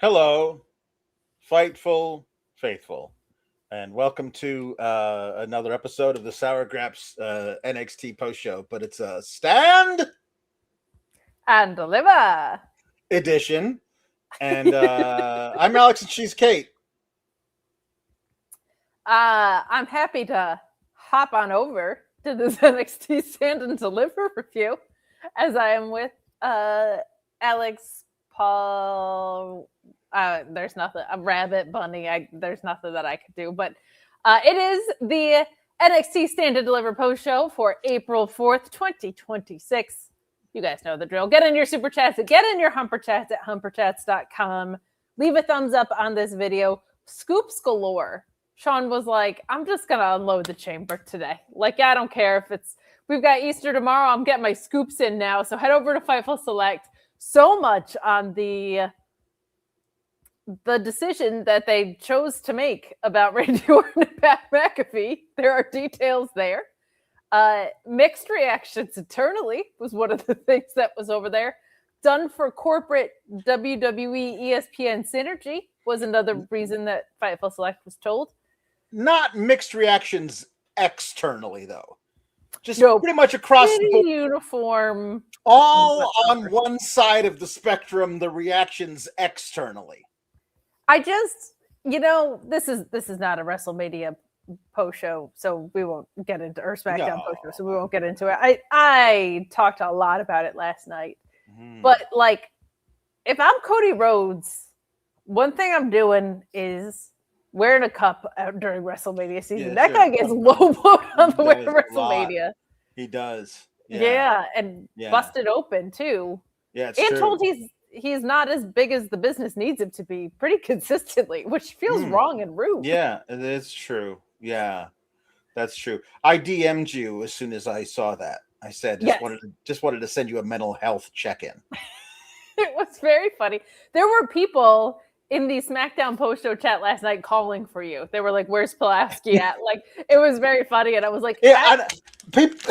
Hello, Fightful Faithful, and welcome to another episode of the Sour Graps NXT post show. But it's a Stand and Deliver edition, and I'm Alex and she's Kate. I'm happy to hop on over to this NXT Stand and Deliver review, as I am with Alex, Paul. There's nothing. A rabbit, bunny. There's nothing that I could do, but it is the NXT Stand and Deliver post show for April 4th, 2026. You guys know the drill. Get in your super chats. Get in your humper chats at humperchats.com. Leave a thumbs up on this video. Scoops galore. Sean was like, I'm just going to unload the chamber today. Like, I don't care if we've got Easter tomorrow. I'm getting my scoops in now. So head over to Fightful Select. So much on the decision that they chose to make about Randy Orton and Pat McAfee. There are details there. Mixed reactions internally was one of the things that was over there. Done for corporate WWE ESPN synergy was another reason that Fightful Select was told. Not mixed reactions externally, though. Just pretty much across the board. Uniform. All on one side of the spectrum, the reactions externally. I just, this is not a WrestleMania post show, so we won't get into SmackDown post show, so we won't get into it. I talked a lot about it last night, but like, if I'm Cody Rhodes, one thing I'm doing is wearing a cup during WrestleMania season. That guy gets low vote on the way to WrestleMania. He does. Yeah, and busted open too. Yeah, it's and true. Told he's not as big as the business needs him to be pretty consistently, which feels wrong and rude. Yeah, it is true. Yeah, that's true. I DM'd you as soon as I saw that. I said, just wanted to send you a mental health check-in. It was very funny. There were people in the SmackDown post-show chat last night calling for you. They were like, where's Pulaski at? Like, it was very funny. And I was like,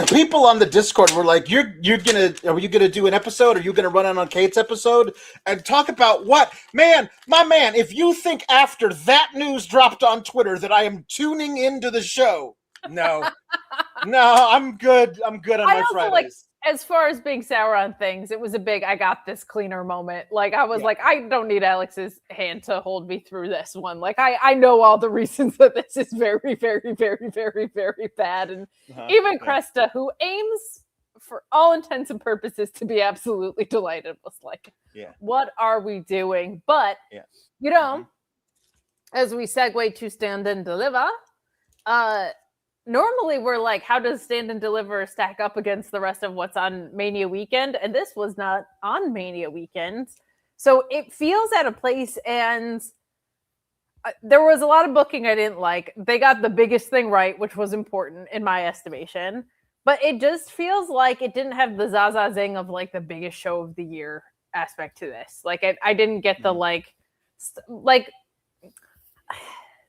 people on the Discord were like, are you gonna do an episode? Are you gonna run on Kate's episode and talk about what? My man, if you think after that news dropped on Twitter that I am tuning into the show, no, I'm good. I'm good on my Fridays. Like, as far as being sour on things, it was a big, I got this cleaner moment. Like, I was like, I don't need Alex's hand to hold me through this one. Like, I know all the reasons that this is very, very, very, very, very bad. And even Cresta, who aims for all intents and purposes to be absolutely delighted, was like, what are we doing? But, as we segue to Stand and Deliver, normally we're like, how does Stand and Deliver stack up against the rest of what's on Mania weekend? And this was not on Mania weekend. So it feels out of place. And there was a lot of booking I didn't like. They got the biggest thing right, which was important in my estimation. But it just feels like it didn't have the Zaza zing of like the biggest show of the year aspect to this. Like I didn't get the like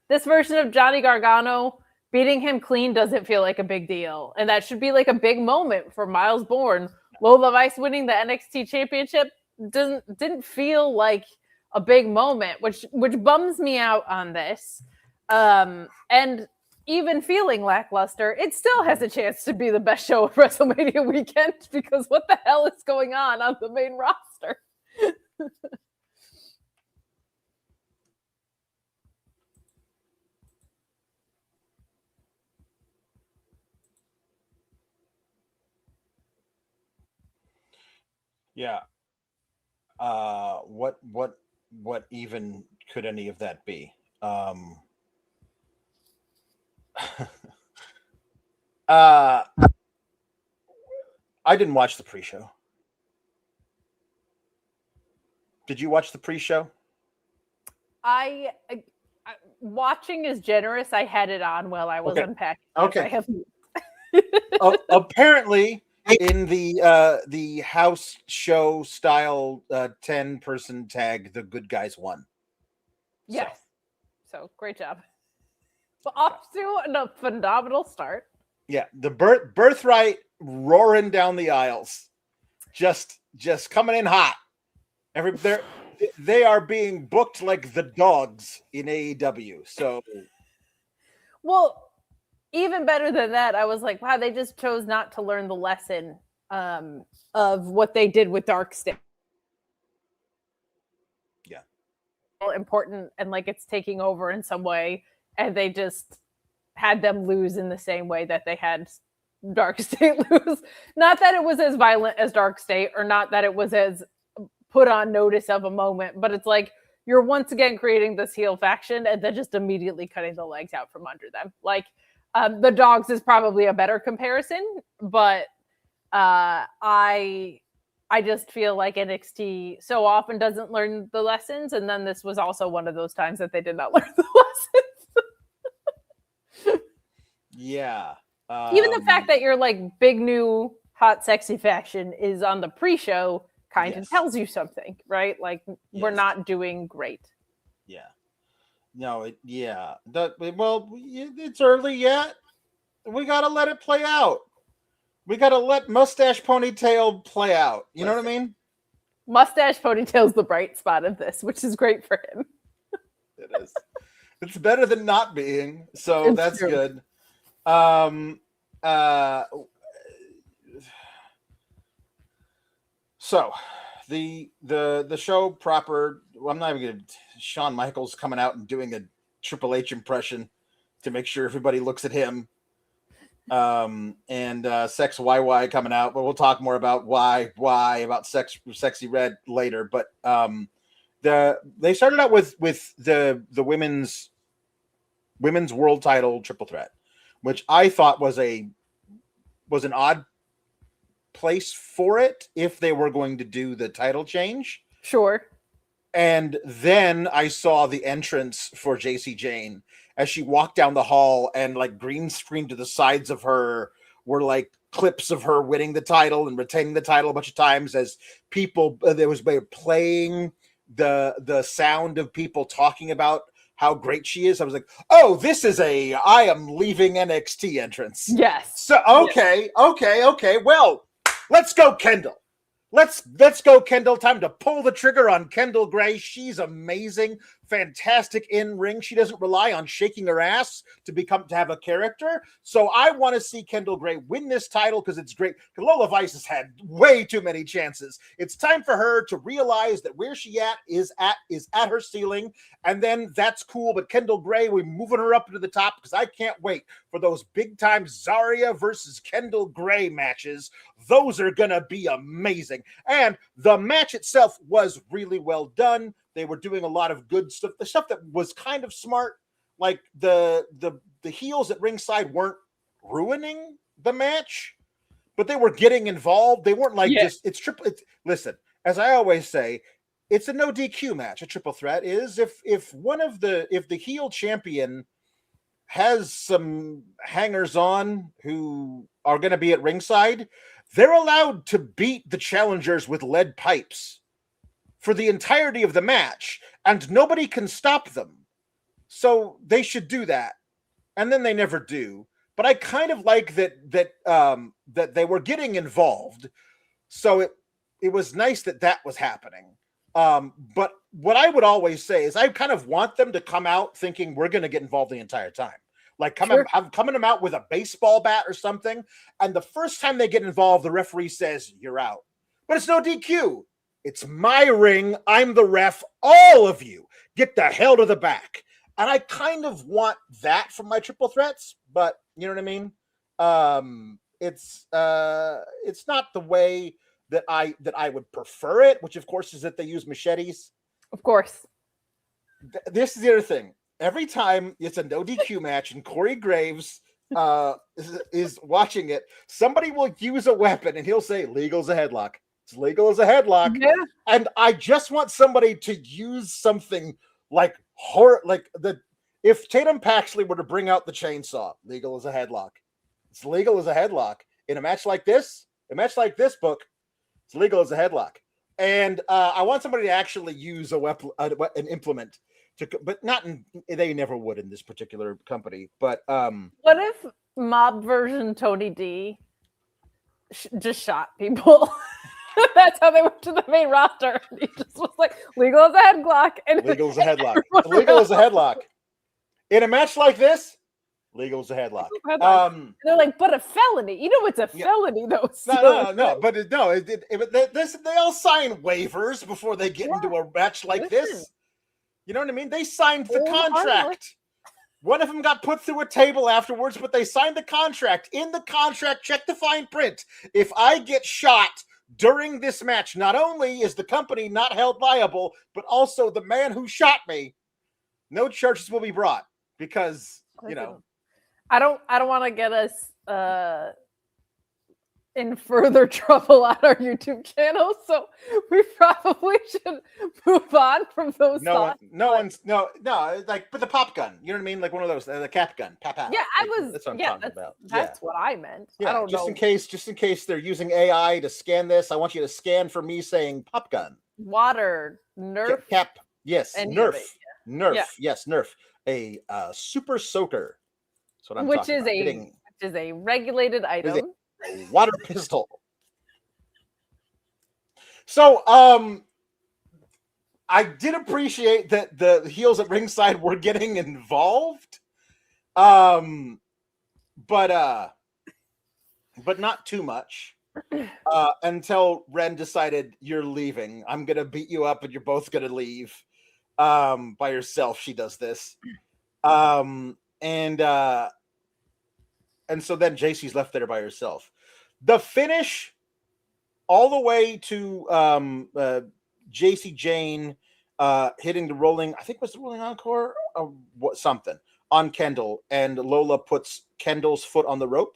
this version of Johnny Gargano. Beating him clean doesn't feel like a big deal. And that should be like a big moment for Myles Borne. Lola Vice winning the NXT championship didn't feel like a big moment, which bums me out on this. And even feeling lackluster, it still has a chance to be the best show of WrestleMania weekend, because what the hell is going on the main roster? Yeah. What even could any of that be? I didn't watch the pre-show. Did you watch the pre-show? I watching is generous. I had it on while I was unpacking. Okay. Apparently, in the house show style 10-person tag, the good guys won. Yes. So great job. Off to a phenomenal start. Yeah, the birthright roaring down the aisles, just coming in hot. they are being booked like the dogs in AEW. So, well, even better than that, I was like, wow, they just chose not to learn the lesson of what they did with Dark State. Yeah. Important and like it's taking over in some way, and they just had them lose in the same way that they had Dark State lose. Not that it was as violent as Dark State, or not that it was as put on notice of a moment, but it's like you're once again creating this heel faction and then just immediately cutting the legs out from under them. Like the dogs is probably a better comparison, but I just feel like NXT so often doesn't learn the lessons, and then this was also one of those times that they did not learn the lessons. Yeah. Even the fact that your like big new hot sexy faction is on the pre-show kind of tells you something, right? Like we're not doing great. Yeah. No, it's early yet. We got to let it play out. We got to let Mustache Ponytail play out. You know what I mean? Mustache Ponytail's the bright spot of this, which is great for him. It is. It's better than not being. So It's that's true. good. So the show proper, well, I'm not even gonna Shawn Michaels coming out and doing a Triple H impression to make sure everybody looks at him. And Sex YY coming out, but we'll talk more about why about Sexy Red later. But they started out with the women's world title triple threat, which I thought was an odd place for it if they were going to do the title change. Sure. And then I saw the entrance for Jacy Jayne as she walked down the hall, and like green screen to the sides of her were like clips of her winning the title and retaining the title a bunch of times as people there was playing the sound of people talking about how great she is. I was like, oh, this is I am leaving NXT entrance. Yes. So okay. Well, let's go, Kendall. Let's go, Kendall. Time to pull the trigger on Kendall Gray. She's amazing, fantastic in ring. She doesn't rely on shaking her ass to have a character. So I want to see Kendall Gray win this title because it's great. Lola Vice has had way too many chances. It's time for her to realize that where she is at her ceiling, and then that's cool. But Kendall Gray, we're moving her up to the top because I can't wait for those big time Zarya versus Kendall Gray matches. Those are gonna be amazing. And the match itself was really well done. They were doing a lot of good stuff. The stuff that was kind of smart, like the heels at ringside weren't ruining the match, but they were getting involved. They weren't like just listen, as I always say, it's a no DQ match. A triple threat is if the heel champion has some hangers on who are going to be at ringside, they're allowed to beat the challengers with lead pipes for the entirety of the match, and nobody can stop them. So they should do that. And then they never do. But I kind of like that they were getting involved. So it was nice that was happening. But what I would always say is I kind of want them to come out thinking we're going to get involved the entire time. Like coming them out with a baseball bat or something. And the first time they get involved, the referee says, you're out. But it's no DQ. It's my ring. I'm the ref. All of you get the hell to the back. And I kind of want that from my triple threats, but you know what I mean? It's not the way that I would prefer it, which of course is that they use machetes. Of course. This is the other thing. Every time it's a no DQ match and Corey Graves is watching it, somebody will use a weapon and he'll say, legal as a headlock. It's legal as a headlock. Yeah. And I just want somebody to use something like if Tatum Paxley were to bring out the chainsaw, legal as a headlock. It's legal as a headlock. In a match like this, book, it's legal as a headlock. And I want somebody to actually use a weapon, an implement. But they never would in this particular company. But what if mob version Tony D just shot people? That's how they went to the main roster. He just was like, legal as a headlock. And legal as a headlock. Legal as a headlock. In a match like this, legal as a headlock. They're like, but a felony. You know it's a felony, though. No. But they all sign waivers before they get into a match like this. You know what I mean? They signed the contract. One of them got put through a table afterwards, but they signed the contract. In the contract, check the fine print. If I get shot during this match, not only is the company not held liable, but also the man who shot me, no charges will be brought because, you know. I don't want to get us in further trouble on our YouTube channel, so we probably should move on from those thoughts. But the pop gun, you know what I mean? Like one of those, the cap gun. That's what I'm talking about. That's what I meant. Yeah, I don't know. Just in case they're using AI to scan this, I want you to scan for me saying pop gun. Water, Nerf. Cap, yes, Nerf. Nerf, yes, Nerf. A super soaker. That's what I'm talking about. Which is a regulated item. A water pistol. So, I did appreciate that the heels at ringside were getting involved, but not too much. Until Ren decided, you're leaving. I'm gonna beat you up, and you're both gonna leave by yourself. She does this, and so then Jacy's left there by herself. The finish, all the way to Jacy Jayne hitting the rolling, I think it was the rolling encore or something on Kendal, and Lola puts Kendall's foot on the rope.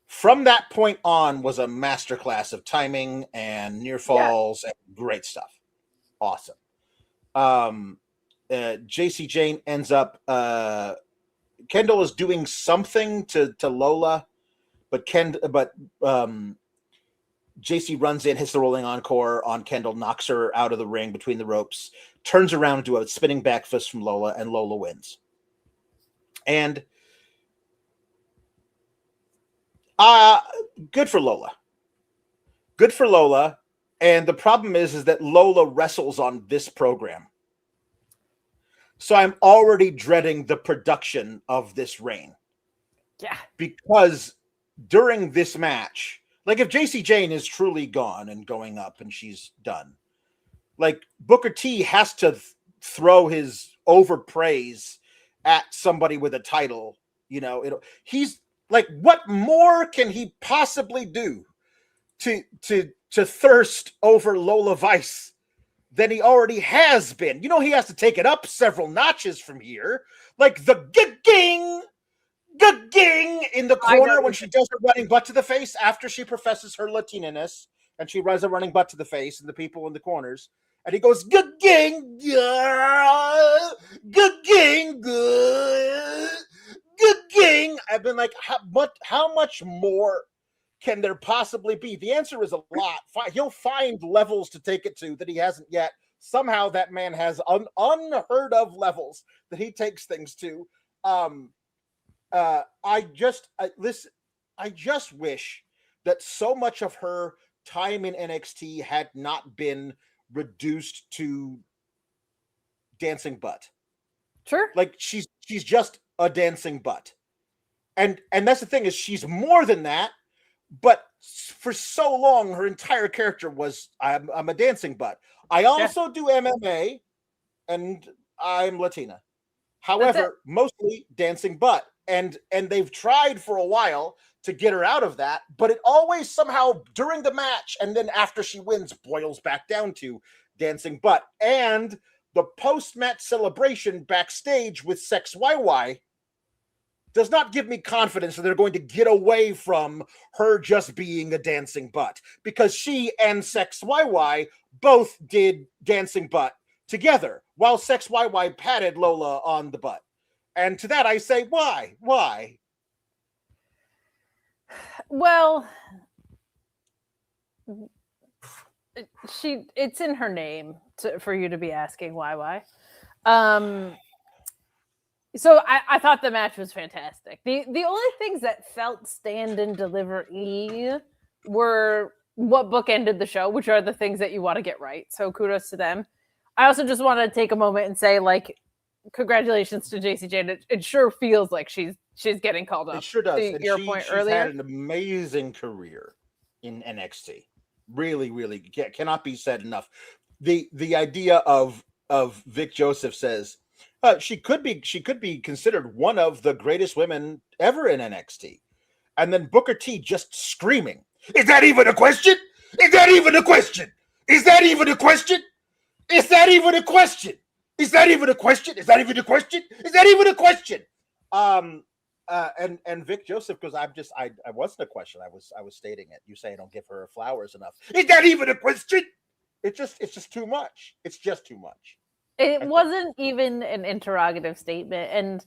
From that point on was a masterclass of timing and near falls and great stuff. Awesome. Jacy Jayne ends up Kendall is doing something to Lola, but Jacy runs in, hits the rolling encore on Kendall, knocks her out of the ring between the ropes, turns around to a spinning back fist from Lola, and Lola wins. And good for Lola. Good for Lola. And the problem is that Lola wrestles on this program. So I'm already dreading the production of this reign. Yeah. Because during this match, like if Jacy Jayne is truly gone and going up and she's done, like Booker T has to throw his overpraise at somebody with a title. You know, he's like, what more can he possibly do to thirst over Lola Vice than he already has been? You know, he has to take it up several notches from here. Like the ging in the corner when she does her running butt to the face after she professes her Latina-ness, and she runs a running butt to the face and the people in the corners. And he goes, ging, ging. I've been like, how much more can there possibly be? The answer is a lot. He'll find levels to take it to that he hasn't yet. Somehow that man has unheard of levels that he takes things to. I just wish that so much of her time in NXT had not been reduced to dancing butt. Sure. Like she's just a dancing butt. And that's the thing, is she's more than that. But for so long, her entire character was, I'm a dancing butt. I also do MMA, and I'm Latina. However, mostly dancing butt. And they've tried for a while to get her out of that, but it always somehow during the match and then after she wins boils back down to dancing butt. And the post-match celebration backstage with Sex YY does not give me confidence that they're going to get away from her just being a dancing butt, because she and Sex YY both did dancing butt together while Sex YY patted Lola on the butt. And to that I say, why? Why? Well, it's in her name for you to be asking why. So I thought the match was fantastic. The only things that felt Stand and Deliver were what book ended the show, which are the things that you want to get right. So kudos to them. I also just want to take a moment and say, like, congratulations to Jacy Jayne. It sure feels like she's getting called up. It sure does. To And your point she's earlier, had an amazing career in NXT. Really, really cannot be said enough. The idea of Vic Joseph says she could be considered one of the greatest women ever in NXT. And then Booker T just screaming, "Is that even a question? Is that even a question? Is that even a question? Is that even a question? Is that even a question? Is that even a question? Is that even a question?" And Vic Joseph goes, I wasn't a question. I was stating it. You say I don't give her flowers enough. Is that even a question? It's just too much. It's just too much. it wasn't even an interrogative statement. And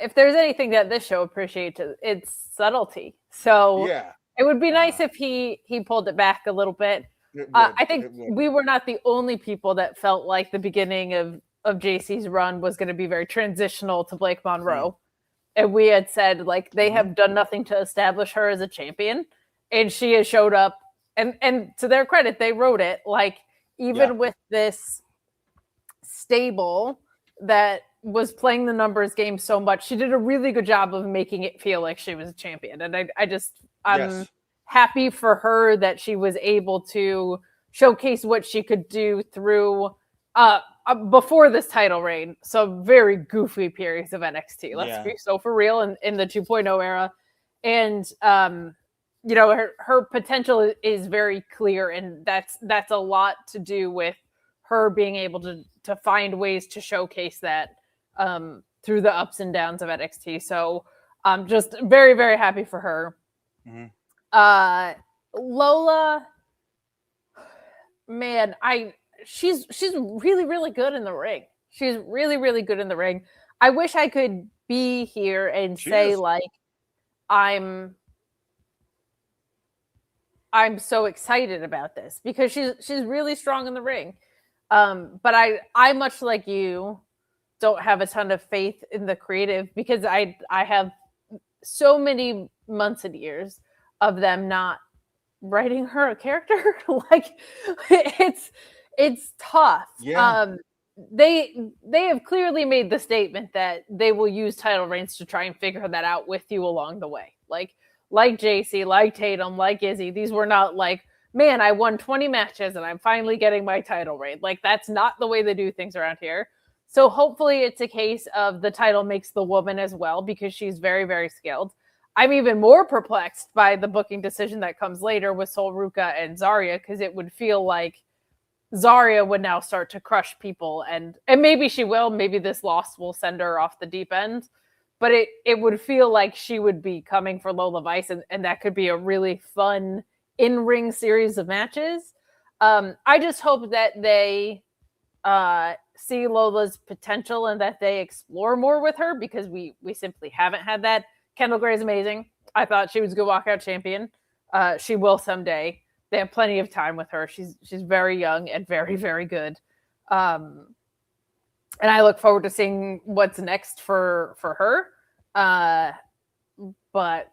if there's anything that this show appreciates, it's subtlety. So yeah, it would be nice if he pulled it back a little bit. I think we were not the only people that felt like the beginning of Jacy's run was going to be very transitional to Blake Monroe. And we had said, like, they have done nothing to establish her as a champion. And she has showed up. And to their credit, they wrote it. Like, even with this stable that was playing the numbers game so much, she did a really good job of making it feel like she was a champion. And I'm happy for her that she was able to showcase what she could do through before this title reign. So very goofy periods of NXT. Let's be so for real in the 2.0 era. And you know, her potential is very clear, and that's a lot to do with her being able to find ways to showcase that through the ups and downs of NXT. So I'm just very, very happy for her. Lola, man, she's really, really good in the ring. She's really, really good in the ring. I wish I could be here and say like I'm so excited about this because she's really strong in the ring. But I much like you don't have a ton of faith in the creative because I have so many months and years of them not writing her a character. Like it's tough. They have clearly made the statement that they will use title reigns to try and figure that out with you along the way. Like Jacy, like Tatum, like Izzy. These were not like, man, I won 20 matches and I'm finally getting my title reign. Like, that's not the way they do things around here. So hopefully it's a case of the title makes the woman as well because she's very, very skilled. I'm even more perplexed by the booking decision that comes later with Sol Ruca and Zarya because it would feel like Zarya would now start to crush people. And maybe she will. Maybe this loss will send her off the deep end. But it would feel like she would be coming for Lola Vice, and that could be a really fun in-ring series of matches. I just hope that they see Lola's potential and that they explore more with her because we simply haven't had that. Kendall Gray is amazing. I thought she was a good walkout champion. She will someday. They have plenty of time with her. She's very young and very, very good. And I look forward to seeing what's next for her. But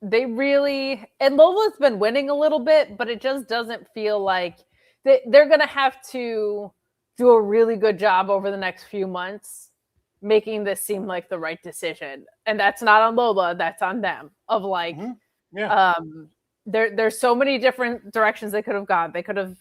they really, and Lola's been winning a little bit, but it just doesn't feel like they're going to have to do a really good job over the next few months, making this seem like the right decision. And that's not on Lola. That's on them of like, there's so many different directions they could have gone. They could have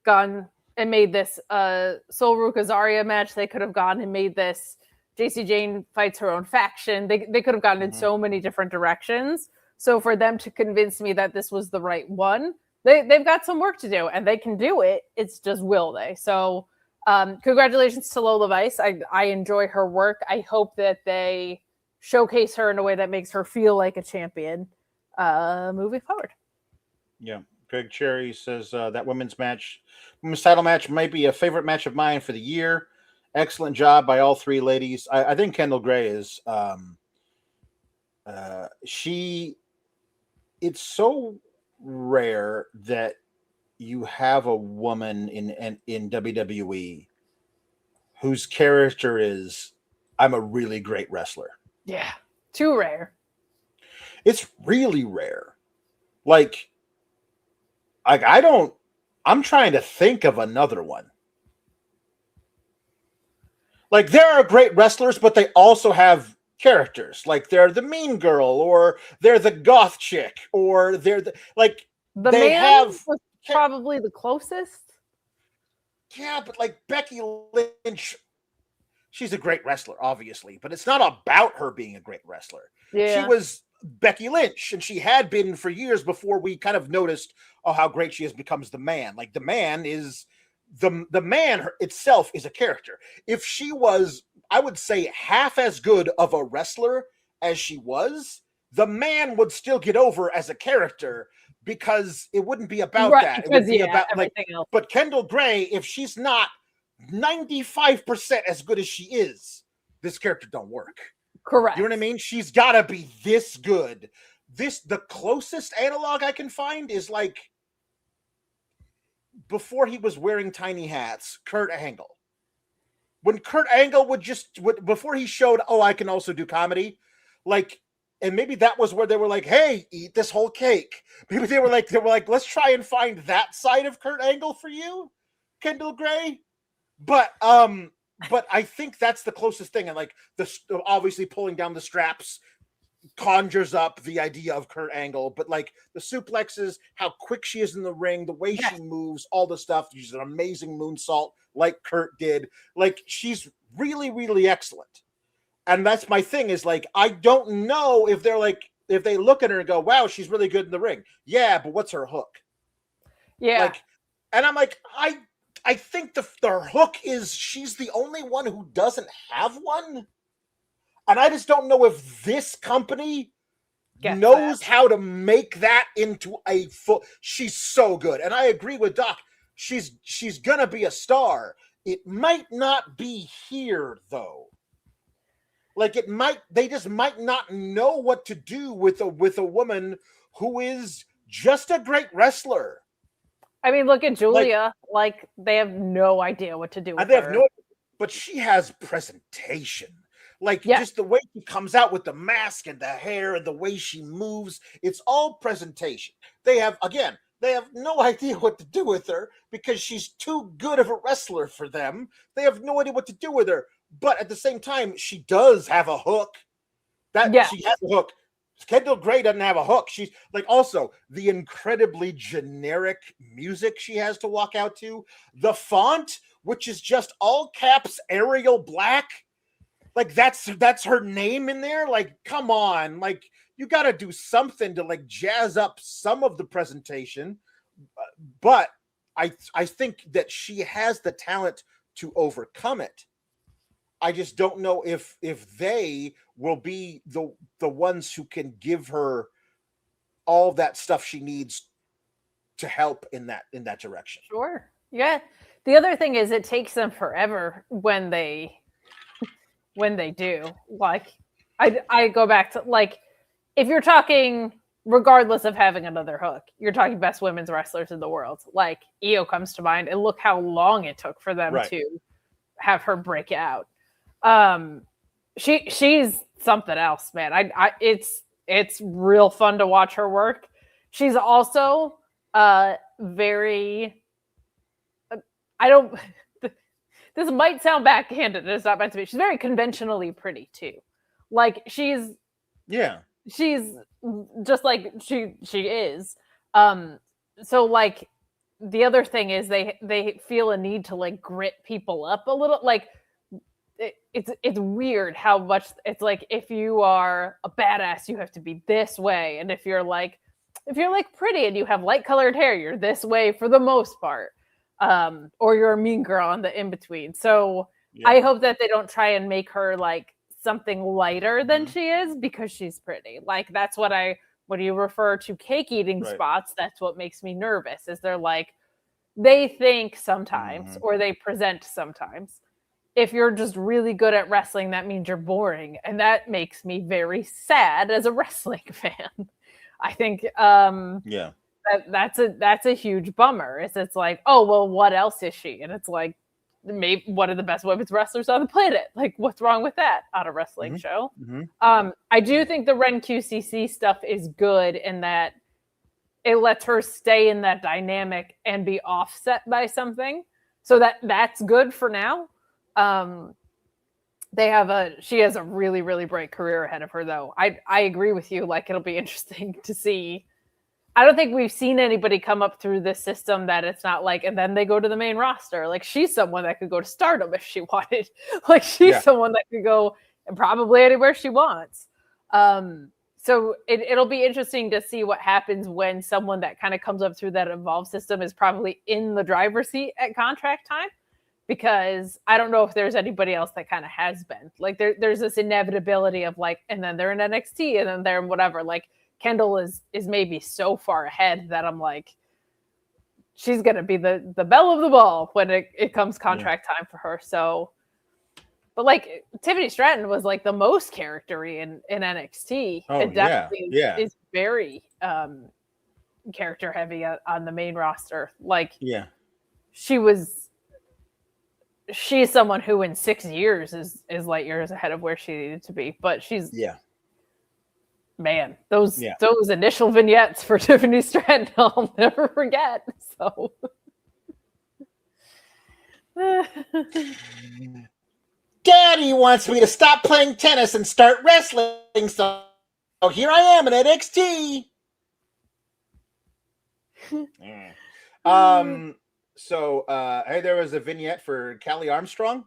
gone and made this Sol Ruca Zarya match. They could have gone and made this Jacy Jayne fights her own faction. They could have gone in so many different directions. So for them to convince me that this was the right one, they've got some work to do, and they can do it. It's just will they? So congratulations to Lola Vice. I enjoy her work. I hope that they showcase her in a way that makes her feel like a champion moving forward. Yeah. Greg Cherry says that women's title match might be a favorite match of mine for the year. Excellent job by all three ladies. I think Kendall Gray is it's so rare that you have a woman in WWE whose character is I'm a really great wrestler. Yeah. Too rare. It's really rare. Like I'm trying to think of another one. Like, there are great wrestlers, but they also have characters. Like, they're the mean girl, or they're the goth chick, or they're the The they man have was probably the closest. Yeah, but like Becky Lynch, she's a great wrestler, obviously, but it's not about her being a great wrestler. Yeah. She was Becky Lynch, and she had been for years before we kind of noticed how great she is becomes the man. Like, the man is the man itself is a character. If she was, I would say, half as good of a wrestler as she was, the man would still get over as a character, because it wouldn't be about that. It would be about else. But Kendall Gray, if she's not 95% as good as she is, this character don't work. Correct. You know what I mean? She's got to be this good. The closest analog I can find is like before he was wearing tiny hats, Kurt Angle. When Kurt Angle would before he showed, I can also do comedy, like, and maybe that was where they were like, hey, eat this whole cake. Maybe they were like, let's try and find that side of Kurt Angle for you, Kendall Gray. But I think that's the closest thing. And like obviously pulling down the straps conjures up the idea of Kurt Angle, but like the suplexes, how quick she is in the ring, the way she moves, all the stuff. She's an amazing moonsault like Kurt did. Like, she's really, really excellent. And that's my thing, is like, I don't know if they look at her and go, wow, she's really good in the ring. Yeah, but what's her hook? Yeah. Like, and I'm like, I think the hook is she's the only one who doesn't have one. And I just don't know if this company knows how to make that into a full. She's so good. And I agree with Doc. She's going to be a star. It might not be here, though. Like, they just might not know what to do with a woman who is just a great wrestler. I mean, look at Julia. Like, they have no idea what to do with her. But she has presentation. Like, just the way she comes out with the mask and the hair and the way she moves, it's all presentation. They have no idea what to do with her because she's too good of a wrestler for them. They have no idea what to do with her. But at the same time, she does have a hook. She has a hook. Kendall Gray doesn't have a hook. She's like, also the incredibly generic music she has to walk out to. The font, which is just all caps Arial Black. Like, that's her name in there. Like, come on. Like, you got to do something to like jazz up some of the presentation. But I think that she has the talent to overcome it. I just don't know if they will be the ones who can give her all that stuff she needs to help in that direction. Sure. Yeah. The other thing is, it takes them forever when they do. Like, I go back to, like, if you're talking, regardless of having another hook, you're talking best women's wrestlers in the world. Like, Io comes to mind, and look how long it took for them to have her break out. She's something else, man. It's real fun to watch her work. She's also very. This might sound backhanded. It's not meant to be. She's very conventionally pretty too. Like, she's just like she is. So like, the other thing is they feel a need to like grit people up a little. Like, it's weird how much it's like, if you are a badass, you have to be this way, and if you're like pretty and you have light colored hair, you're this way for the most part. Or you're a mean girl on the in between. So I hope that they don't try and make her like something lighter than she is because she's pretty. Like, that's when you refer to cake eating spots, that's what makes me nervous. Is they're like, they think sometimes or they present sometimes, if you're just really good at wrestling, that means you're boring, and that makes me very sad as a wrestling fan. I think that's a huge bummer. It's like, oh, well, what else is she? And it's like, maybe one of the best women's wrestlers on the planet. Like, what's wrong with that on a wrestling show? I do think the Ren QCC stuff is good in that it lets her stay in that dynamic and be offset by something. So that's good for now. She has a really, really bright career ahead of her, though. I agree with you. Like, it'll be interesting to see. I don't think we've seen anybody come up through this system that it's not like, and then they go to the main roster. Like, she's someone that could go to Stardom if she wanted. Like, she's someone that could go and probably anywhere she wants. So it'll be interesting to see what happens when someone that kind of comes up through that Evolve system is probably in the driver's seat at contract time, because I don't know if there's anybody else that kind of has been. Like, there's this inevitability of like, and then they're in NXT and then they're in whatever. Like, Kendall is maybe so far ahead that I'm like, she's going to be the belle of the ball when it comes contract time for her. So, but like Tiffany Stratton was like the most character-y in NXT. Oh, it definitely is very character heavy on the main roster. Like, she's someone who in 6 years is light years ahead of where she needed to be. But she's man, those initial vignettes for Tiffany Stratton, I'll never forget. So Daddy wants me to stop playing tennis and start wrestling, so here I am in NXT. So hey, there was a vignette for Callie Armstrong,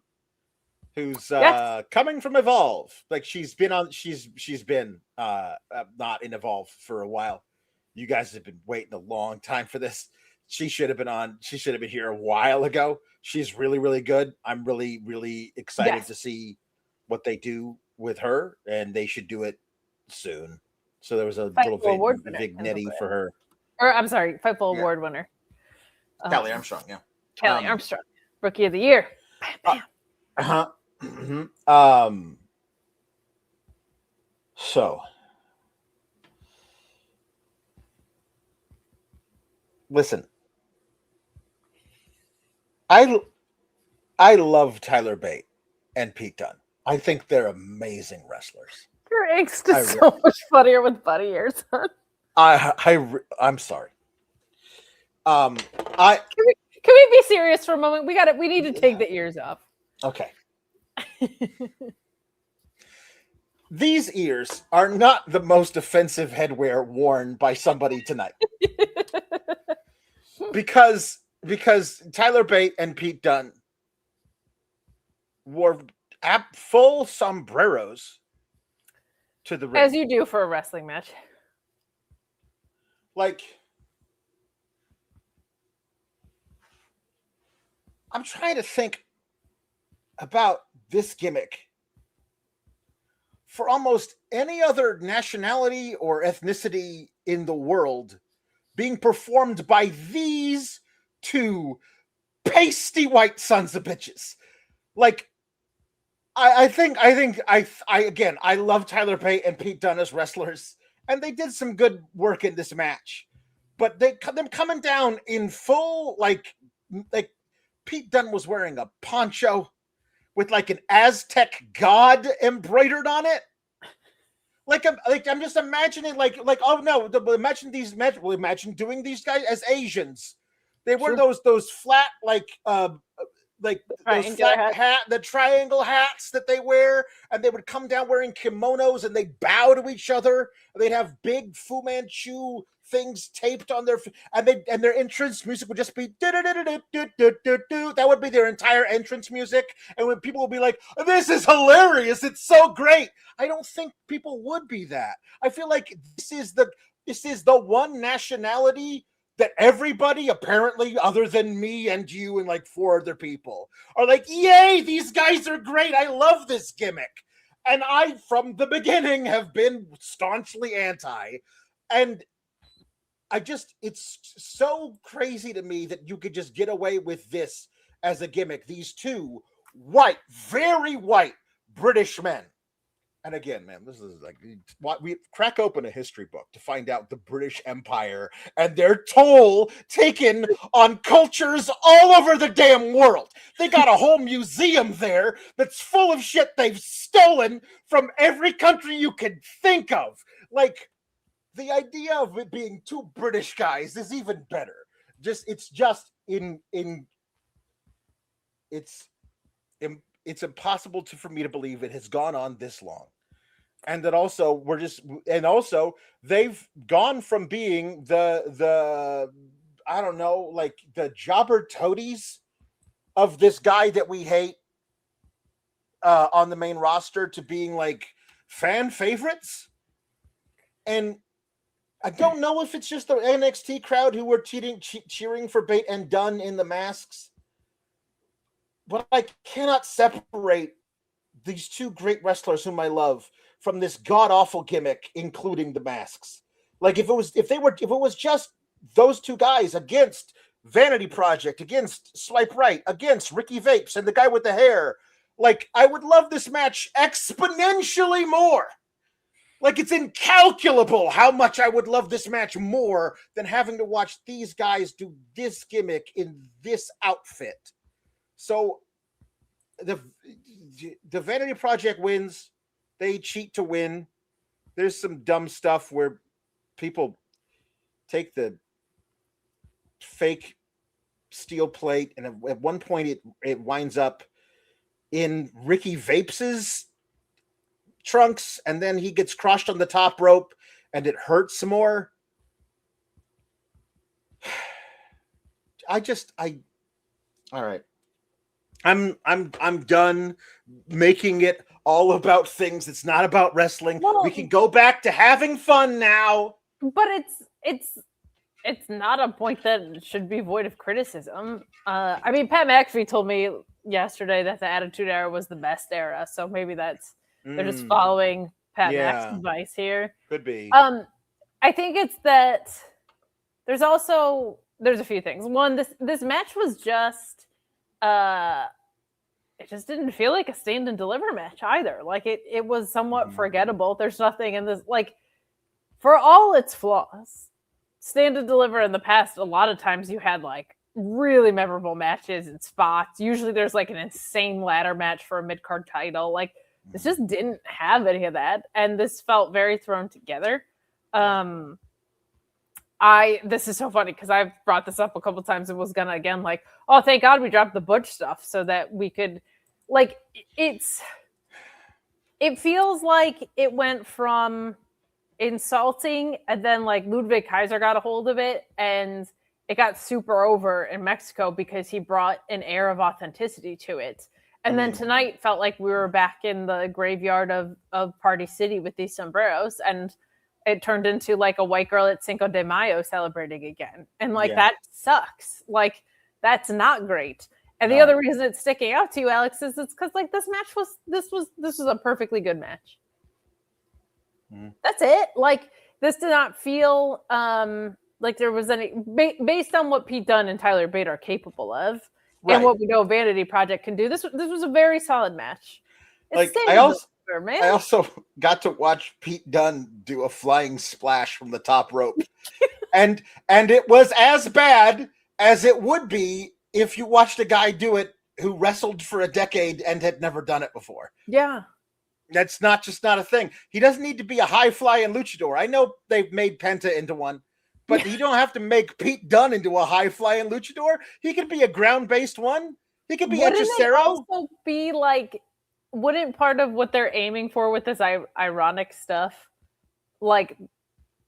who's coming from Evolve. Like, she's been not in Evolve for a while. You guys have been waiting a long time for this. She should have been here a while ago. She's really, really good. I'm really, really excited to see what they do with her, and they should do it soon. So there was a little vignette for her. Or I'm sorry, Fightful Award winner. Callie Armstrong, Callie Armstrong, Rookie of the Year. So listen, I love Tyler Bate and Pete Dunne. I think they're amazing wrestlers. Your angst is so much funnier with bunny ears on. I'm sorry. Can we be serious for a moment? We need to take the ears off. Okay. These ears are not the most offensive headwear worn by somebody tonight. because Tyler Bate and Pete Dunne wore full sombreros to the ring. As you do for a wrestling match. Like, I'm trying to think about this gimmick for almost any other nationality or ethnicity in the world being performed by these two pasty white sons of bitches. Like, I think I love Tyler Bate and Pete Dunne as wrestlers, and they did some good work in this match, but them coming down in full, like Pete Dunne was wearing a poncho with like an Aztec god embroidered on it. I'm just imagining imagine these men. Well, imagine doing these guys as Asians. They wear those flat the triangle hats that they wear, and they would come down wearing kimonos, and they'd bow to each other. They'd have big Fu Manchu things taped on their, and their entrance music would just be that would be their entire entrance music. And when people would be like, "This is hilarious! It's so great," I don't think people would be that. I feel like this is the one nationality that everybody, apparently, other than me and you and like 4 other people, are like, "Yay, these guys are great. I love this gimmick." And I, from the beginning, have been staunchly anti. And it's so crazy to me that you could just get away with this as a gimmick. These two white, very white British men. And again, man, this is like, we crack open a history book to find out the British Empire and their toll taken on cultures all over the damn world. They got a whole museum there that's full of shit they've stolen from every country you could think of. Like, the idea of it being two British guys is even better. It's impossible for me to believe it has gone on this long. And that also they've gone from being the I don't know, like the jobber toadies of this guy that we hate on the main roster to being like fan favorites. And I don't know if it's just the NXT crowd who were cheering for Bate and Dunn in the masks, but I cannot separate these two great wrestlers whom I love from this god awful gimmick, including the masks. Like if it was just those two guys against Vanity Project, against Swipe Right, against Ricky Vapes and the guy with the hair, like I would love this match exponentially more. Like it's incalculable how much I would love this match more than having to watch these guys do this gimmick in this outfit. So the Vanity Project wins. They cheat to win. There's some dumb stuff where people take the fake steel plate, and at one point it winds up in Ricky Vapes's trunks, and then he gets crushed on the top rope, and it hurts some more. All right. I'm done making it all about things. It's not about wrestling. Well, we can go back to having fun now. But it's not a point that should be void of criticism. I mean, Pat McAfee told me yesterday that the Attitude Era was the best era, so maybe they're just following Pat Mac's advice here. Could be. I think it's that there's a few things. One, this match was just it just didn't feel like a stand and deliver match either. Like it was somewhat forgettable. There's nothing in this, like, for all its flaws, stand and deliver in the past, a lot of times you had like really memorable matches and spots. Usually there's like an insane ladder match for a mid-card title. Like this just didn't have any of that. And this felt very thrown together. This is so funny because I've brought this up a couple times and was gonna again like, oh, thank God we dropped the Butch stuff so that we could, like, it feels like it went from insulting and then like Ludwig Kaiser got a hold of it and it got super over in Mexico because he brought an air of authenticity to it. And then tonight felt like we were back in the graveyard of Party City with these sombreros, and it turned into like a white girl at Cinco de Mayo celebrating again. And like that sucks. Like that's not great. And the other reason it's sticking out to you, Alex, is it's because like this was a perfectly good match. That's it. Like this did not feel like there was any based on what Pete Dunne and Tyler Bate are capable of, and what we know Vanity Project can do. This was a very solid match. Like I also got to watch Pete Dunne do a flying splash from the top rope, and it was as bad as it would be if you watched a guy do it who wrestled for a decade and had never done it before. Yeah. That's not a thing. He doesn't need to be a high-flying luchador. I know they've made Penta into one, but you don't have to make Pete Dunne into a high-flying luchador. He could be a ground-based one. He could be Hechicero. Also be like, wouldn't part of what they're aiming for with this ironic stuff, like,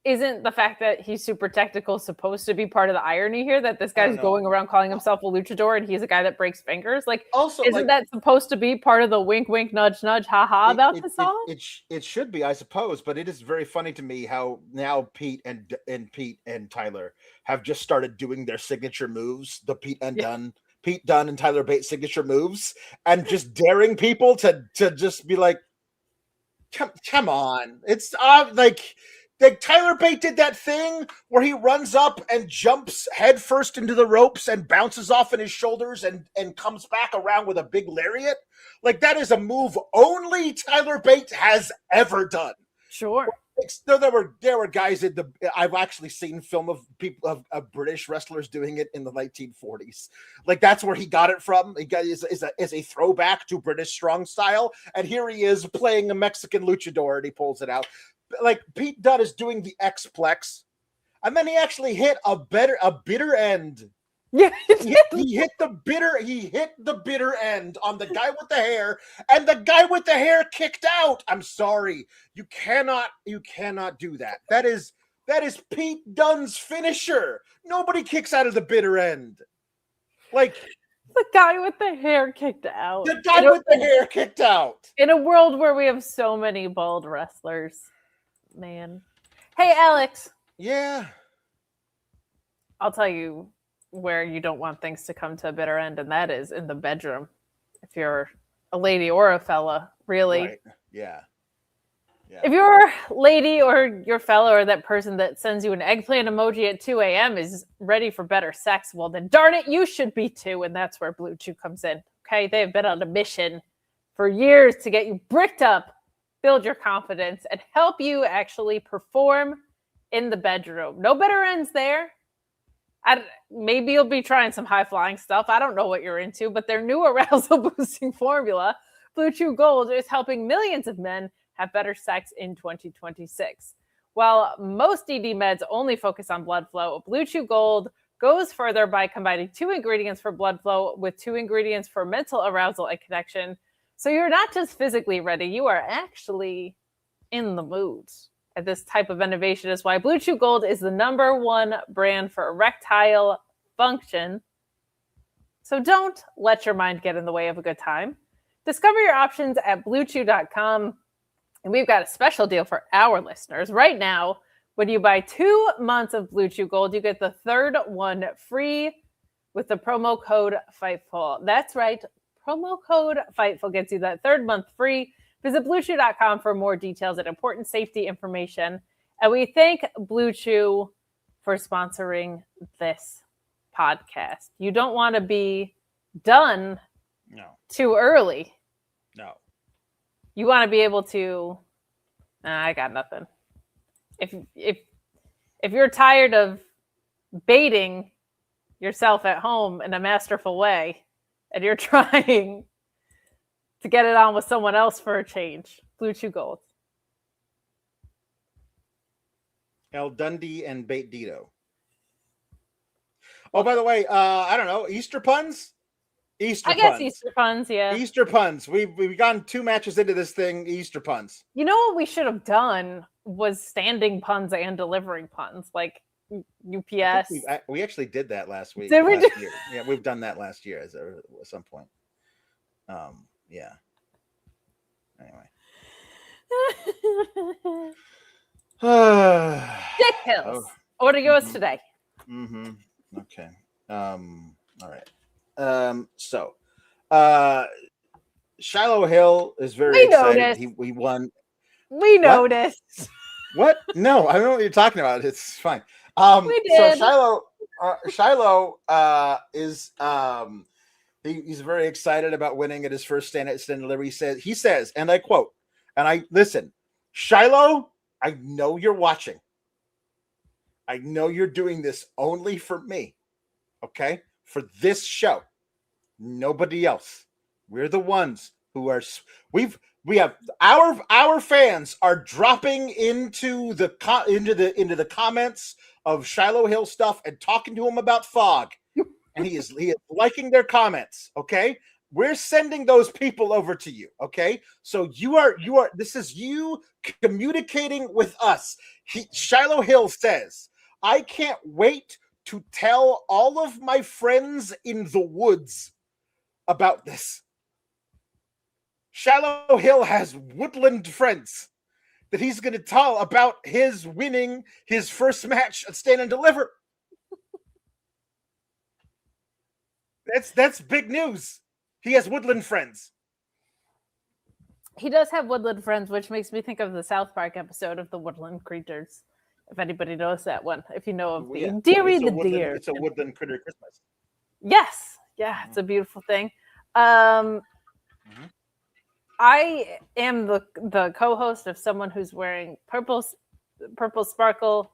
isn't the fact that he's super technical supposed to be part of the irony here, that this guy's going around calling himself a luchador and he's a guy that breaks fingers? Like, also, isn't that supposed to be part of the wink, wink, nudge, nudge, haha about the song? It should be, I suppose, but it is very funny to me how now Pete and Tyler have just started doing their signature moves, the Pete Dunne and Tyler Bate signature moves, and just daring people to just be like, come on. It's like Tyler Bate did that thing where he runs up and jumps headfirst into the ropes and bounces off in his shoulders and comes back around with a big lariat. Like that is a move only Tyler Bate has ever done. Sure. There were guys I've actually seen film of people of British wrestlers doing it in the 1940s. Like that's where he got it from. He got is a throwback to British strong style, and here he is playing a Mexican luchador, and he pulls it out. like Pete Dunne is doing the X-Plex, and then he actually hit a bitter end. Yeah, he hit the bitter end on the guy with the hair, and the guy with the hair kicked out. I'm sorry, you cannot do that. That is Pete Dunne's finisher. Nobody kicks out of the bitter end. Like the guy with the hair kicked out. The guy with the hair kicked out. In a world where we have so many bald wrestlers, man. Hey, Alex. Yeah. I'll tell you where you don't want things to come to a bitter end, and that is in the bedroom. If you're a lady or a fella, really. Right. Yeah. If you're a lady or your fella or that person that sends you an eggplant emoji at 2 a.m. is ready for better sex, well, then darn it, you should be too. And that's where Blue Chew comes in. Okay. They have been on a mission for years to get you bricked up, build your confidence, and help you actually perform in the bedroom. No better ends there. Maybe you'll be trying some high flying stuff. I don't know what you're into, but their new arousal boosting formula, Blue Chew Gold, is helping millions of men have better sex in 2026. While most ED meds only focus on blood flow, Blue Chew Gold goes further by combining 2 ingredients for blood flow with 2 ingredients for mental arousal and connection. So you're not just physically ready, you are actually in the mood. And this type of innovation is why Blue Chew Gold is the #1 brand for erectile function. So don't let your mind get in the way of a good time. Discover your options at bluechew.com. And we've got a special deal for our listeners. Right now, when you buy 2 months of Blue Chew Gold, you get the 3rd one free with the promo code FIGHTFUL. That's right. Promo code FIGHTFUL gets you that 3rd month free. Visit bluechew.com for more details and important safety information. And we thank Blue Chew for sponsoring this podcast. You don't want to be done too early. No. You want to be able to. I got nothing. If you're tired of baiting yourself at home in a masterful way, and you're trying to get it on with someone else for a change, Blue Chew Gold. El Dundee and Bate Dito. Oh, by the way, I don't know, Easter puns. I guess Easter puns, yeah. Easter puns. We've gone 2 matches into this thing. Easter puns. You know what we should have done was standing puns and delivering puns, like UPS. We actually did that last week. Did we? Year. Yeah, we've done that last year at some point. Yeah. Anyway. Dick pills. Order yours today. Mm-hmm. Okay. All right. So, Shiloh Hill is very excited. He won. We noticed. What? No, I don't know what you're talking about. It's fine. We did. So Shiloh is he's very excited about winning at his first Stand and Deliver. He says, and I quote, and I listen, Shiloh, I know you're watching. I know you're doing this only for me. Okay? For this show. Nobody else. We're the ones who are we have our fans are dropping into the comments of Shiloh Hill stuff and talking to him about fog. And he is liking their comments. Okay. We're sending those people over to you. Okay. So you are this is you communicating with us. Shiloh Hill says, I can't wait to tell all of my friends in the woods about this. Shiloh Hill has woodland friends that he's going to tell about his winning his first match at Stand and Deliver. That's big news. He has woodland friends. He does have woodland friends, which makes me think of the South Park episode of the Woodland Creatures. If anybody knows that one, if you know of the Deary the Deer. It's a woodland critter Christmas. Yes. Yeah, it's a beautiful thing. I am the co-host of someone who's wearing purple sparkle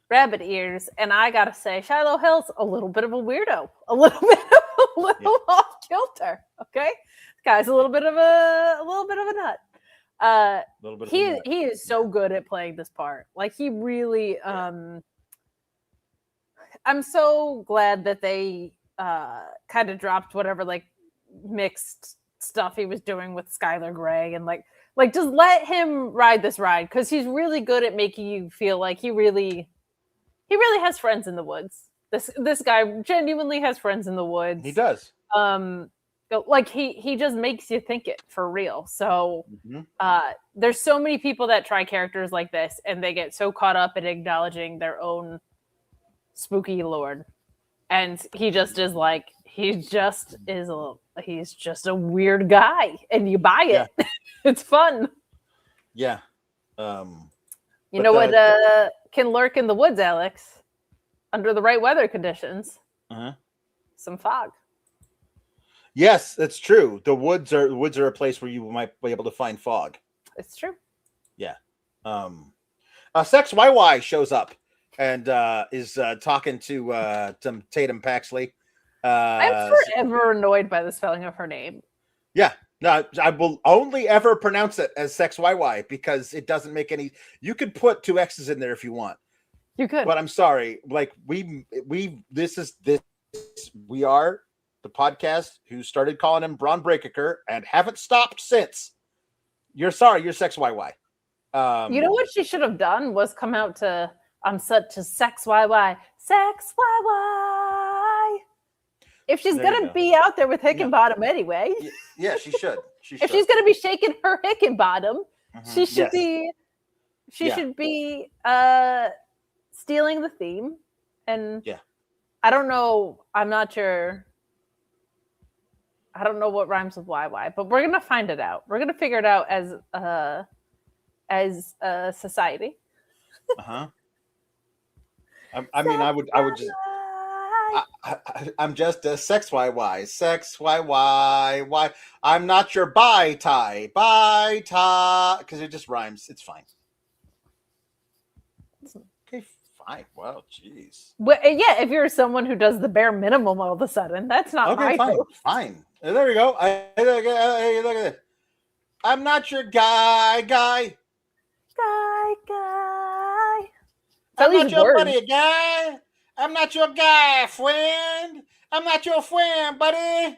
rabbit ears, and I gotta say, Shiloh Hill's a little bit of a weirdo, a little off kilter. Okay, this guy's a little bit of a nut. little bit. He is so good at playing this part. Like he really. I'm so glad that they kind of dropped whatever like mixed stuff he was doing with Skylar Gray and like just let him ride this ride because he's really good at making you feel like he really has friends in the woods. This guy genuinely has friends in the woods. He does. Like he just makes you think it for real. So there's so many people that try characters like this and they get so caught up in acknowledging their own spooky lord, and he just is like he's just a weird guy, and you buy it. Yeah. It's fun. Yeah. You know what can lurk in the woods, Alex? Under the right weather conditions, some fog. Yes, that's true. The woods are a place where you might be able to find fog. It's true. Yeah. Sex YY shows up and is talking to Tatum Paxley. I'm forever annoyed by the spelling of her name. Yeah. No, I will only ever pronounce it as Sex YY because it doesn't make any. You could put 2 X's in there if you want. You could. But I'm sorry. Like we are the podcast who started calling him Braun Breaker and haven't stopped since. You're sorry. You're Sex YY. You know what she should have done was come out to I'm such a Sex YY. Sex YY. If she's going to be out there with Hickenbottom anyway. Yeah, she should. If she's going to be shaking her Hickenbottom, she should be should be stealing the theme. And I don't know. I'm not sure. I don't know what rhymes with YY, but we're going to find it out. We're going to figure it out as a society. I mean, I would just. I'm just a Sex YY. Sex YY. Why? I'm not your bye tie. Bye tie. Because it just rhymes. It's fine. Okay, fine. Well, jeez. Well, yeah, if you're someone who does the bare minimum all of a sudden, that's not okay. Fine. There we go. Look at this. I'm not your guy. I'm not your buddy, guy. I'm not your guy, friend. I'm not your friend, buddy.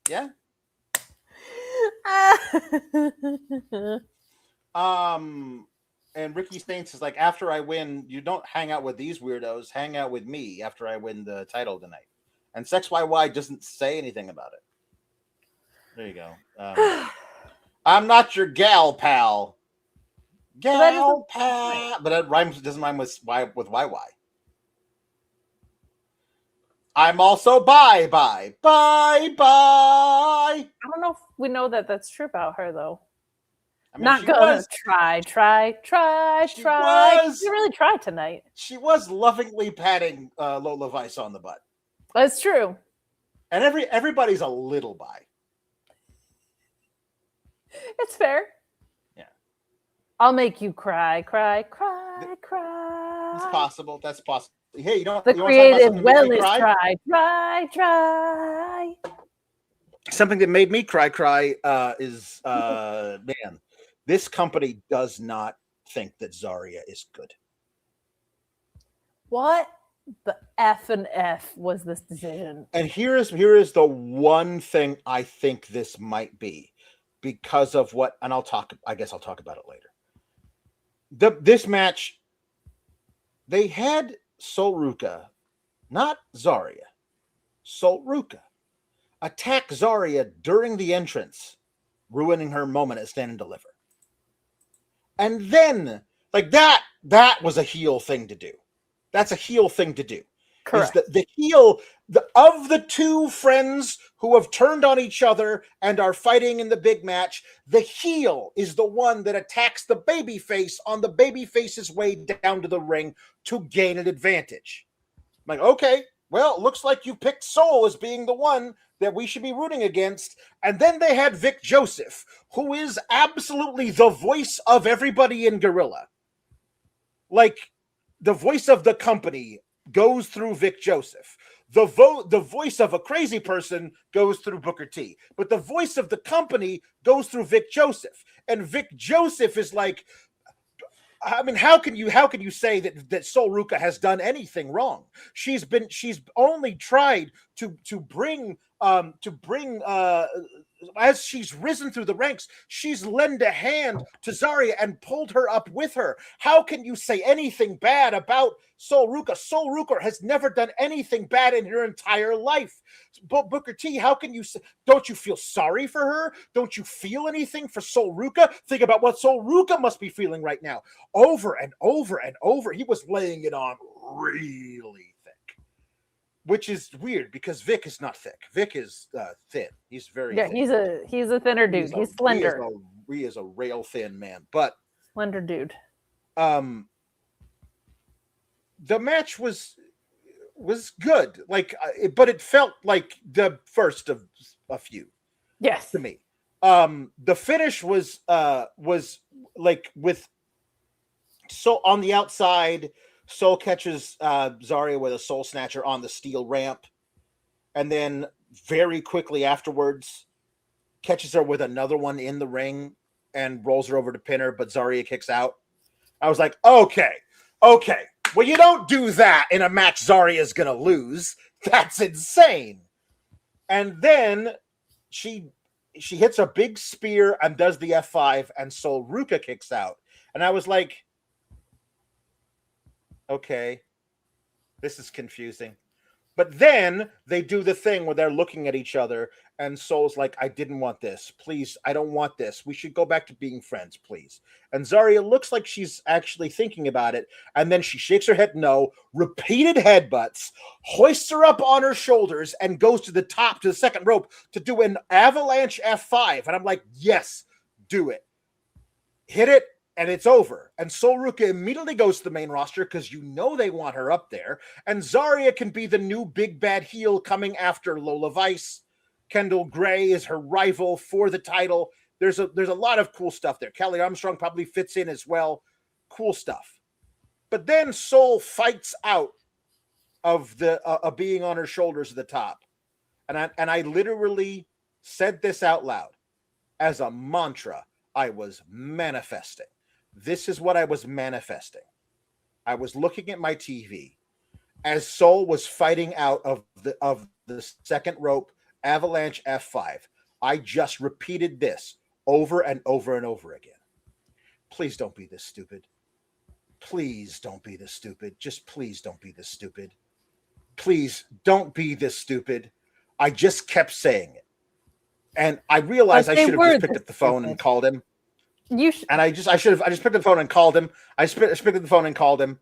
Yeah. And Ricky Staines is like, after I win, you don't hang out with these weirdos. Hang out with me after I win the title tonight. And Sex YY doesn't say anything about it. There you go. I'm not your gal pal. Gal pal. But it doesn't rhyme with YY. I'm also bye. I don't know if we know that that's true about her though. I mean, not gonna try. She really tried tonight. She was lovingly patting Lola Vice on the butt. That's true. And everybody's a little bi. It's fair. Yeah. I'll make you cry. That's possible. Hey, you don't. The creative wellness try. Something that made me cry is man, this company does not think that Zarya is good. What the F was this decision? And here is the one thing I think this might be because of what, and I guess I'll talk about it later. This match, they had Sol Ruca, not Zarya. Sol Ruca attack Zarya during the entrance, ruining her moment at Stand and Deliver. And then, like that was a heel thing to do. That's a heel thing to do. Correct. The heel of the 2 friends who have turned on each other and are fighting in the big match, the heel is the one that attacks the babyface on the babyface's way down to the ring to gain an advantage. I'm like, okay, well, it looks like you picked Sol as being the one that we should be rooting against. And then they had Vic Joseph, who is absolutely the voice of everybody in Gorilla. Like, the voice of the company goes through Vic Joseph. the voice of a crazy person goes through Booker T, but the voice of the company goes through Vic Joseph, and Vic Joseph is like, I mean, how can you say that Sol Ruca has done anything wrong? She's only tried to bring as she's risen through the ranks, she's lent a hand to Zarya and pulled her up with her. How can you say anything bad about Sol Ruca? Sol Ruca has never done anything bad in her entire life. But Booker T, how can you say, don't you feel sorry for her? Don't you feel anything for Sol Ruca? Think about what Sol Ruca must be feeling right now. Over and over and over, he was laying it on really thick, which is weird because Vic is not thick. Vic is thin. He's very thin. He's a thinner dude. He's slender. He is a rail thin man, but slender dude. The match was good, but it felt like the first of a few. Yes, to me. The finish was like with Sol on the outside. Sol catches Zarya with a soul snatcher on the steel ramp, and then very quickly afterwards catches her with another one in the ring and rolls her over to pin her, but Zarya kicks out. I was like, okay. Well, you don't do that in a match Zarya's gonna lose. That's insane. And then she hits a big spear and does the F5, and Sol Ruca kicks out. And I was like, okay, this is confusing. But then they do the thing where they're looking at each other, and Sol's like, I didn't want this. Please, I don't want this. We should go back to being friends, please. And Zarya looks like she's actually thinking about it, and then she shakes her head no, repeated headbutts, hoists her up on her shoulders, and goes to the top, to the second rope, to do an avalanche F5. And I'm like, yes, do it. Hit it, and it's over. And Sol Ruca immediately goes to the main roster because you know they want her up there. And Zarya can be the new big bad heel coming after Lola Vice. Kendall Gray is her rival for the title. There's a lot of cool stuff there. Kelly Armstrong probably fits in as well. Cool stuff. But then Sol fights out of the being on her shoulders at the top. And I literally said this out loud as a mantra. I was manifesting. This is what I was manifesting. I was looking at my TV as Sol was fighting out of the second rope avalanche F5. I just repeated this over and over and over again. Please don't be this stupid. Please don't be this stupid. Just please don't be this stupid. Please don't be this stupid. I just kept saying it. And I realized I should have just picked up the phone and called him. I just picked up the phone and called him. I picked up the phone and called him.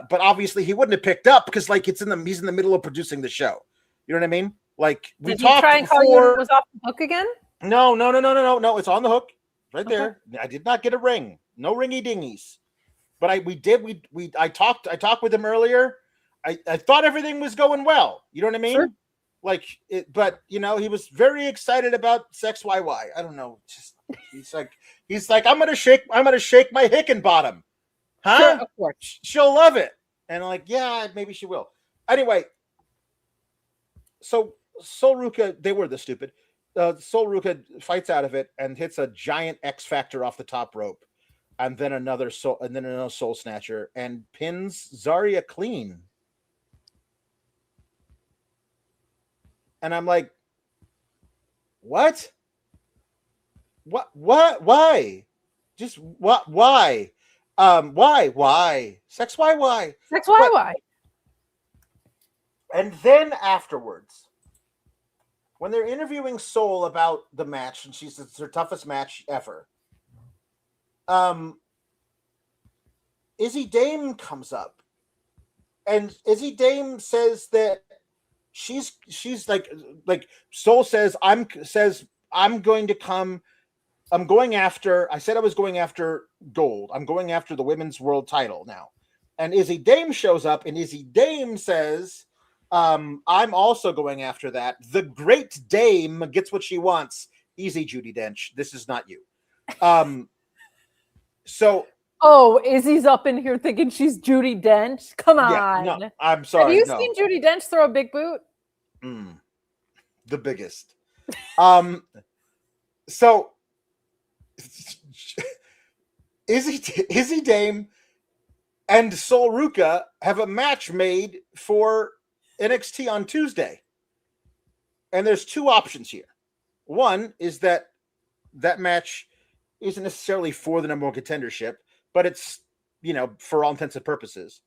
But obviously he wouldn't have picked up because he's in the middle of producing the show. You know what I mean? Like we Did talked he try and call you? It was off the hook again? No. It's on the hook right there. I did not get a ring. No ringy dingies. But I talked with him earlier. I thought everything was going well. You know what I mean? Sure. But he was very excited about Sex YY. I don't know. He's like, I'm gonna shake my Hickenbottom. Huh? Sure, of course. She'll love it. And I'm like, yeah, maybe she will. Anyway, so Sol Ruca, they were the stupid. Sol Ruca fights out of it and hits a giant X Factor off the top rope, and then another soul snatcher and pins Zarya clean. And I'm like, what? What? Why? Just what? Why? Why? Sex YY. Sex YY. And then afterwards, when they're interviewing Sol about the match, and it's her toughest match ever, Izzy Dame comes up, and Izzy Dame says that she's like Sol says I'm going to come. I'm going after. I said I was going after gold. I'm going after the women's world title now. And Izzy Dame shows up, and Izzy Dame says, I'm also going after that. The great Dame gets what she wants. Easy, Judi Dench. This is not you. So Oh, Izzy's up in here thinking she's Judi Dench. Come on. Yeah, no, I'm Have sorry. you No. seen Judi Dench throw a big boot? The biggest. So Izzy Dame and Sol Ruca have a match made for NXT on Tuesday. And there's two options here. One is that match isn't necessarily for the number one contendership, but it's, for all intents and purposes.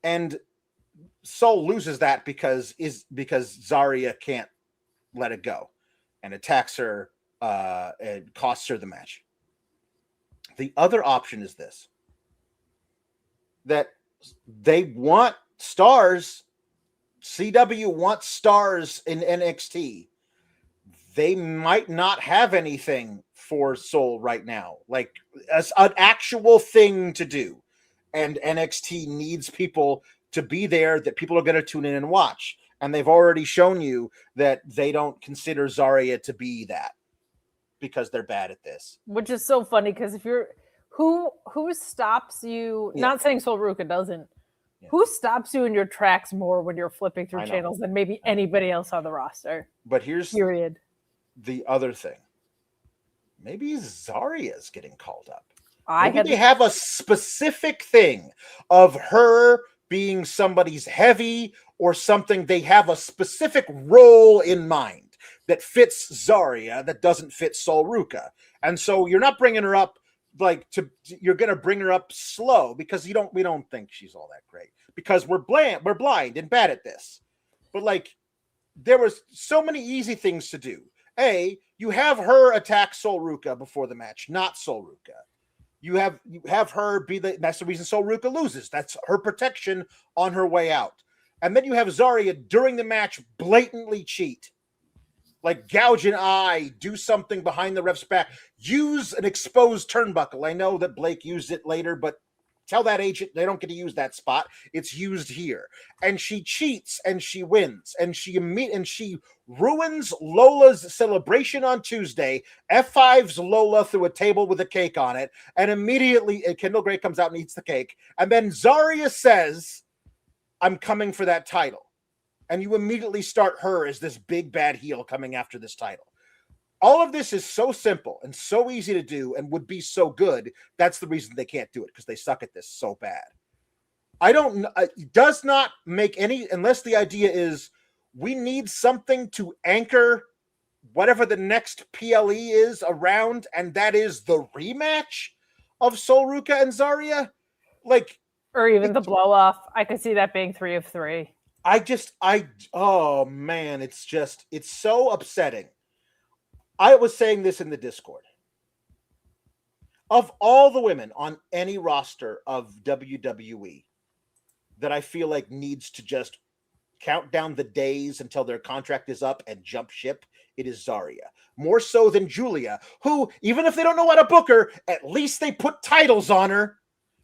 And Sol loses that because Zarya can't let it go and attacks her and costs her the match. The other option is this, that they want stars. CW wants stars in NXT. They might not have anything for Sol right now, like as an actual thing to do. And NXT needs people to be there that people are going to tune in and watch. And they've already shown you that they don't consider Zarya to be that because they're bad at this. Which is so funny because if you're who stops you, not saying Sol Ruca doesn't, who stops you in your tracks more when you're flipping through channels than maybe anybody else on the roster? But here's the other thing. Maybe Zarya's getting called up. Maybe they have a specific thing of her being somebody's heavy or something. They have a specific role in mind that fits Zarya that doesn't fit Sol Ruca. And so you're not bringing her up you're going to bring her up slow because we don't think she's all that great because we're blind and bad at this. But there was so many easy things to do. You have her attack Sol Ruca before the match, not Sol Ruca. You have her that's the reason Sol Ruca loses. That's her protection on her way out. And then you have Zarya during the match blatantly cheat. Gouge an eye, do something behind the ref's back, use an exposed turnbuckle. I know that Blake used it later, but tell that agent they don't get to use that spot. It's used here. And she cheats and she wins. And she ruins Lola's celebration on Tuesday, F5's Lola through a table with a cake on it, and immediately Kendall Gray comes out and eats the cake. And then Zarya says, I'm coming for that title. And you immediately start her as this big bad heel coming after this title. All of this is so simple and so easy to do and would be so good. That's the reason they can't do it, because they suck at this so bad. It does not make any, unless the idea is we need something to anchor whatever the next PLE is around, and that is the rematch of Sol Ruca and Zarya. Or even the blow off. I could see that being 3 of 3. Oh man, it's so upsetting. I was saying this in the Discord. Of all the women on any roster of WWE that I feel like needs to just count down the days until their contract is up and jump ship, it is Zarya. More so than Julia, who, even if they don't know how to book her, at least they put titles on her.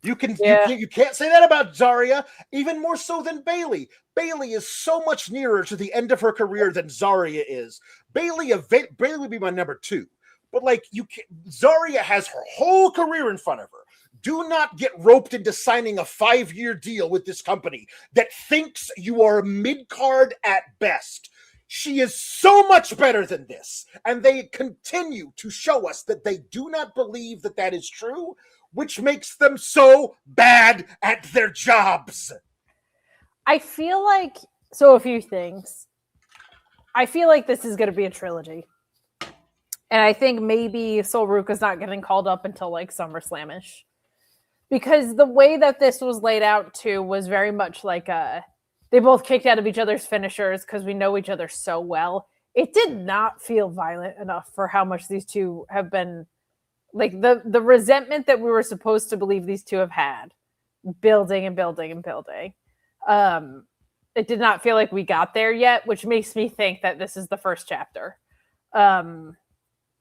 You can't say that about Zarya. Even more so than Bayley. Bayley is so much nearer to the end of her career than Zarya is. Bayley would be my number 2. But Zarya has her whole career in front of her. Do not get roped into signing a 5-year deal with this company that thinks you are a mid-card at best. She is so much better than this. And they continue to show us that they do not believe that that is true, which makes them so bad at their jobs. I feel a few things. I feel like this is going to be a trilogy. And I think maybe Sol Ruca's not getting called up until SummerSlam-ish. Because the way that this was laid out too was very much they both kicked out of each other's finishers because we know each other so well. It did not feel violent enough for how much these two have been, the resentment that we were supposed to believe these two have had, building and building and building. It did not feel like we got there yet, which makes me think that this is the first chapter. MD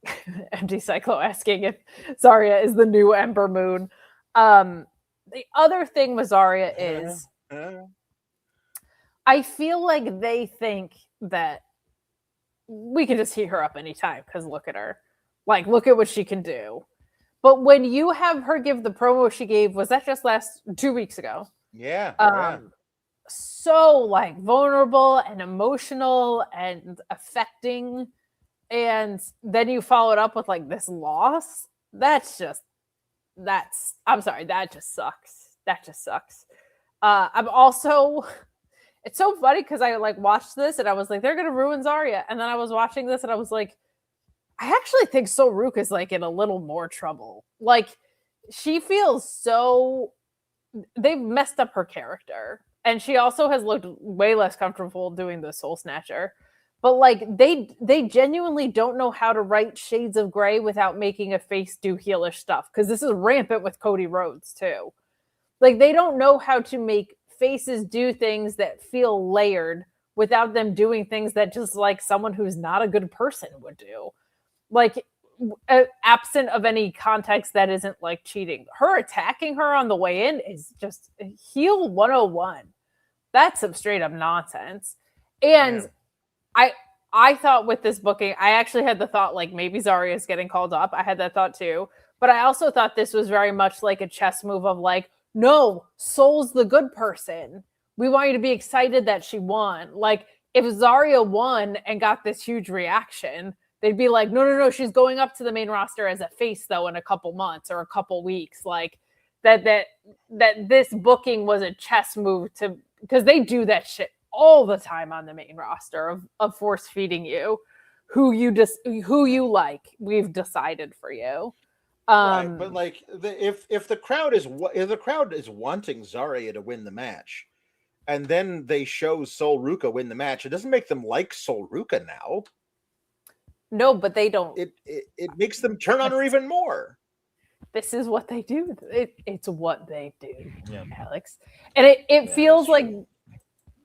Cyclo asking if Zarya is the new Ember Moon. The other thing with Zarya is I feel like they think that we can just heat her up anytime because look at her. Look at what she can do. But when you have her give the promo she gave, was that just 2 weeks ago? Yeah. So like vulnerable and emotional and affecting, and then you followed up with like this loss. I'm sorry, that just sucks. I'm also, it's so funny because I like watched this and I was like, they're gonna ruin Zarya, and then I was watching this and I was like, I actually think Ruca is like in a little more trouble. Like, she feels so, they've messed up her character, and she also has looked way less comfortable doing the Soul Snatcher. But like they genuinely don't know how to write shades of gray without making a face do heelish stuff, because this is rampant with Cody Rhodes too. Like, they don't know how to make faces do things that feel layered without them doing things that just like someone who's not a good person would do. Like, absent of any context that isn't like cheating. Her attacking her on the way in is just heel 101. That's some straight up nonsense. And I thought with this booking, I actually had the thought like maybe Zarya is getting called up. I had that thought too. But I also thought this was very much like a chess move of like, no, Soul's the good person. We want you to be excited that she won. Like, if Zarya won and got this huge reaction, they'd be like, no, she's going up to the main roster as a face though in a couple months or a couple weeks. Like that this booking was a chess move to, because they do that shit all the time on the main roster of force feeding you who you like. We've decided for you. Right, but like if the crowd is wanting Zarya to win the match, and then they show Sol Ruca win the match, it doesn't make them like Sol Ruca now. No, but they don't. It makes them turn on her even more. This is what they do. It's what they do, Alex. And it feels like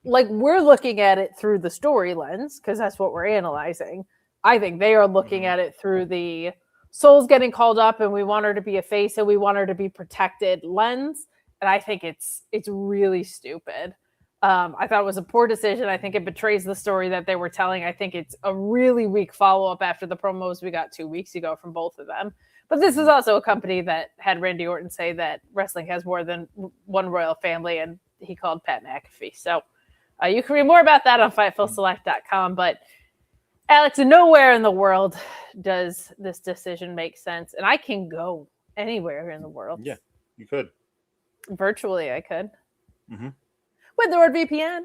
we're looking at it through the story lens, because that's what we're analyzing. I think they are looking at it through the Soul's getting called up and we want her to be a face and we want her to be protected lens. And I think it's really stupid. I thought it was a poor decision. I think it betrays the story that they were telling. I think it's a really weak follow-up after the promos we got 2 weeks ago from both of them. But this is also a company that had Randy Orton say that wrestling has more than one royal family, and he called Pat McAfee. So you can read more about that on FightfulSelect.com. But Alex, nowhere in the world does this decision make sense. And I can go anywhere in the world. Yeah, you could. Virtually, I could. Mm-hmm. With NordVPN.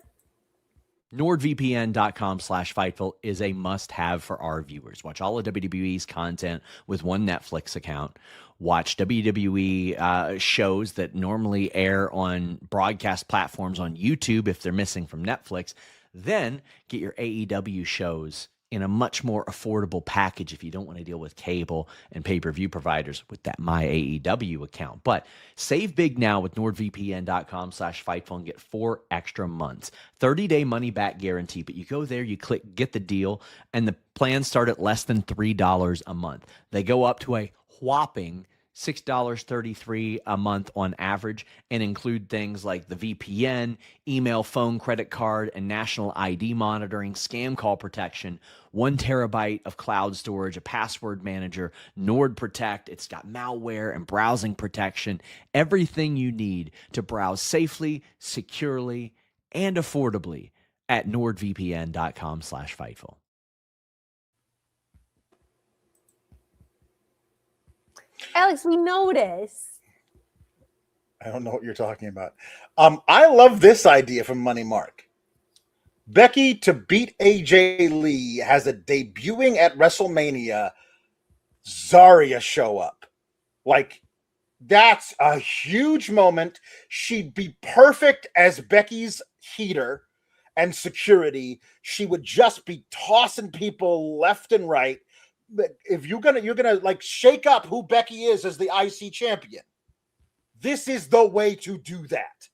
NordVPN.com/Fightful is a must-have for our viewers. Watch all of WWE's content with one Netflix account. Watch WWE shows that normally air on broadcast platforms on YouTube if they're missing from Netflix. Then get your AEW shows in a much more affordable package if you don't want to deal with cable and pay-per-view providers with that My AEW account. But save big now with NordVPN.com/Fightful and get 4 extra months. 30-day money-back guarantee, but you go there, you click Get the Deal, and the plans start at less than $3 a month. They go up to a whopping $6.33 a month on average, and include things like the VPN, email, phone, credit card, and national ID monitoring, scam call protection, 1 terabyte of cloud storage, a password manager, Nord Protect. It's got malware and browsing protection, everything you need to browse safely, securely, and affordably at NordVPN.com/Fightful. Alex, we notice. I don't know what you're talking about. I love this idea from Money Mark. Becky to beat AJ Lee has a debuting at WrestleMania. Zarya show up. Like, that's a huge moment. She'd be perfect as Becky's heater and security. She would just be tossing people left and right. But if you're gonna like shake up who Becky is as the IC champion, this is the way to do that.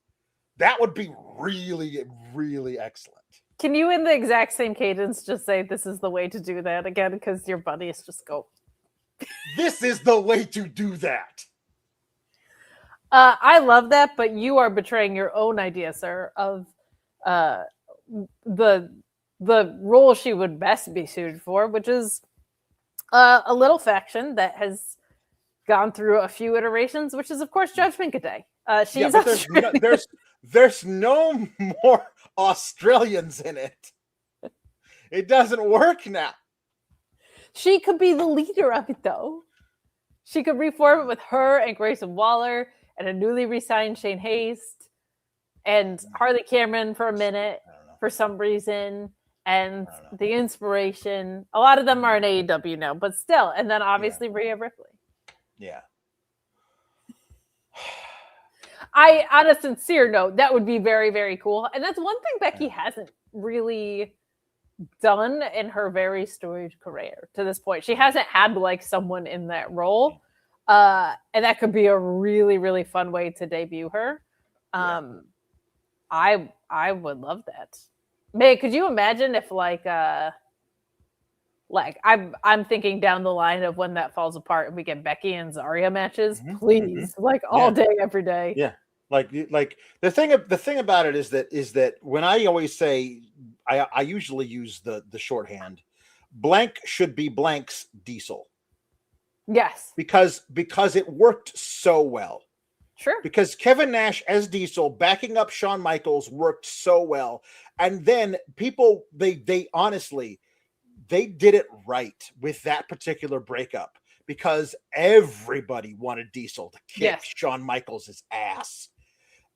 That would be really, really excellent. Can you, in the exact same cadence, just say this is the way to do that again? Because your buddies just go. This is the way to do that. I love that, but you are betraying your own idea, sir, of the role she would best be suited for, which is a little faction that has gone through a few iterations, which is of course Judgment Day. She's but there's no more Australians in it. It doesn't work now. She could be the leader of it, though. She could reform it with her and Grayson Waller and a newly re-signed Shane Haste and Harley Cameron for a minute for some reason, and the Inspiration. A lot of them are in AEW now, but still. And then obviously Rhea Ripley. Yeah. On a sincere note, that would be very, very cool. And that's one thing Becky hasn't really done in her very storied career to this point. She hasn't had like someone in that role. And that could be a really, really fun way to debut her. I would love that. May, could you imagine if I'm thinking down the line of when that falls apart and we get Becky and Zarya matches, please, all day, every day. Yeah. Like the thing about it is that when I always say, I usually use the shorthand, blank should be blank's Diesel. Yes. Because it worked so well. Sure. Because Kevin Nash as Diesel backing up Shawn Michaels worked so well. And then people, they honestly, they did it right with that particular breakup because everybody wanted Diesel to kick Shawn Michaels' ass.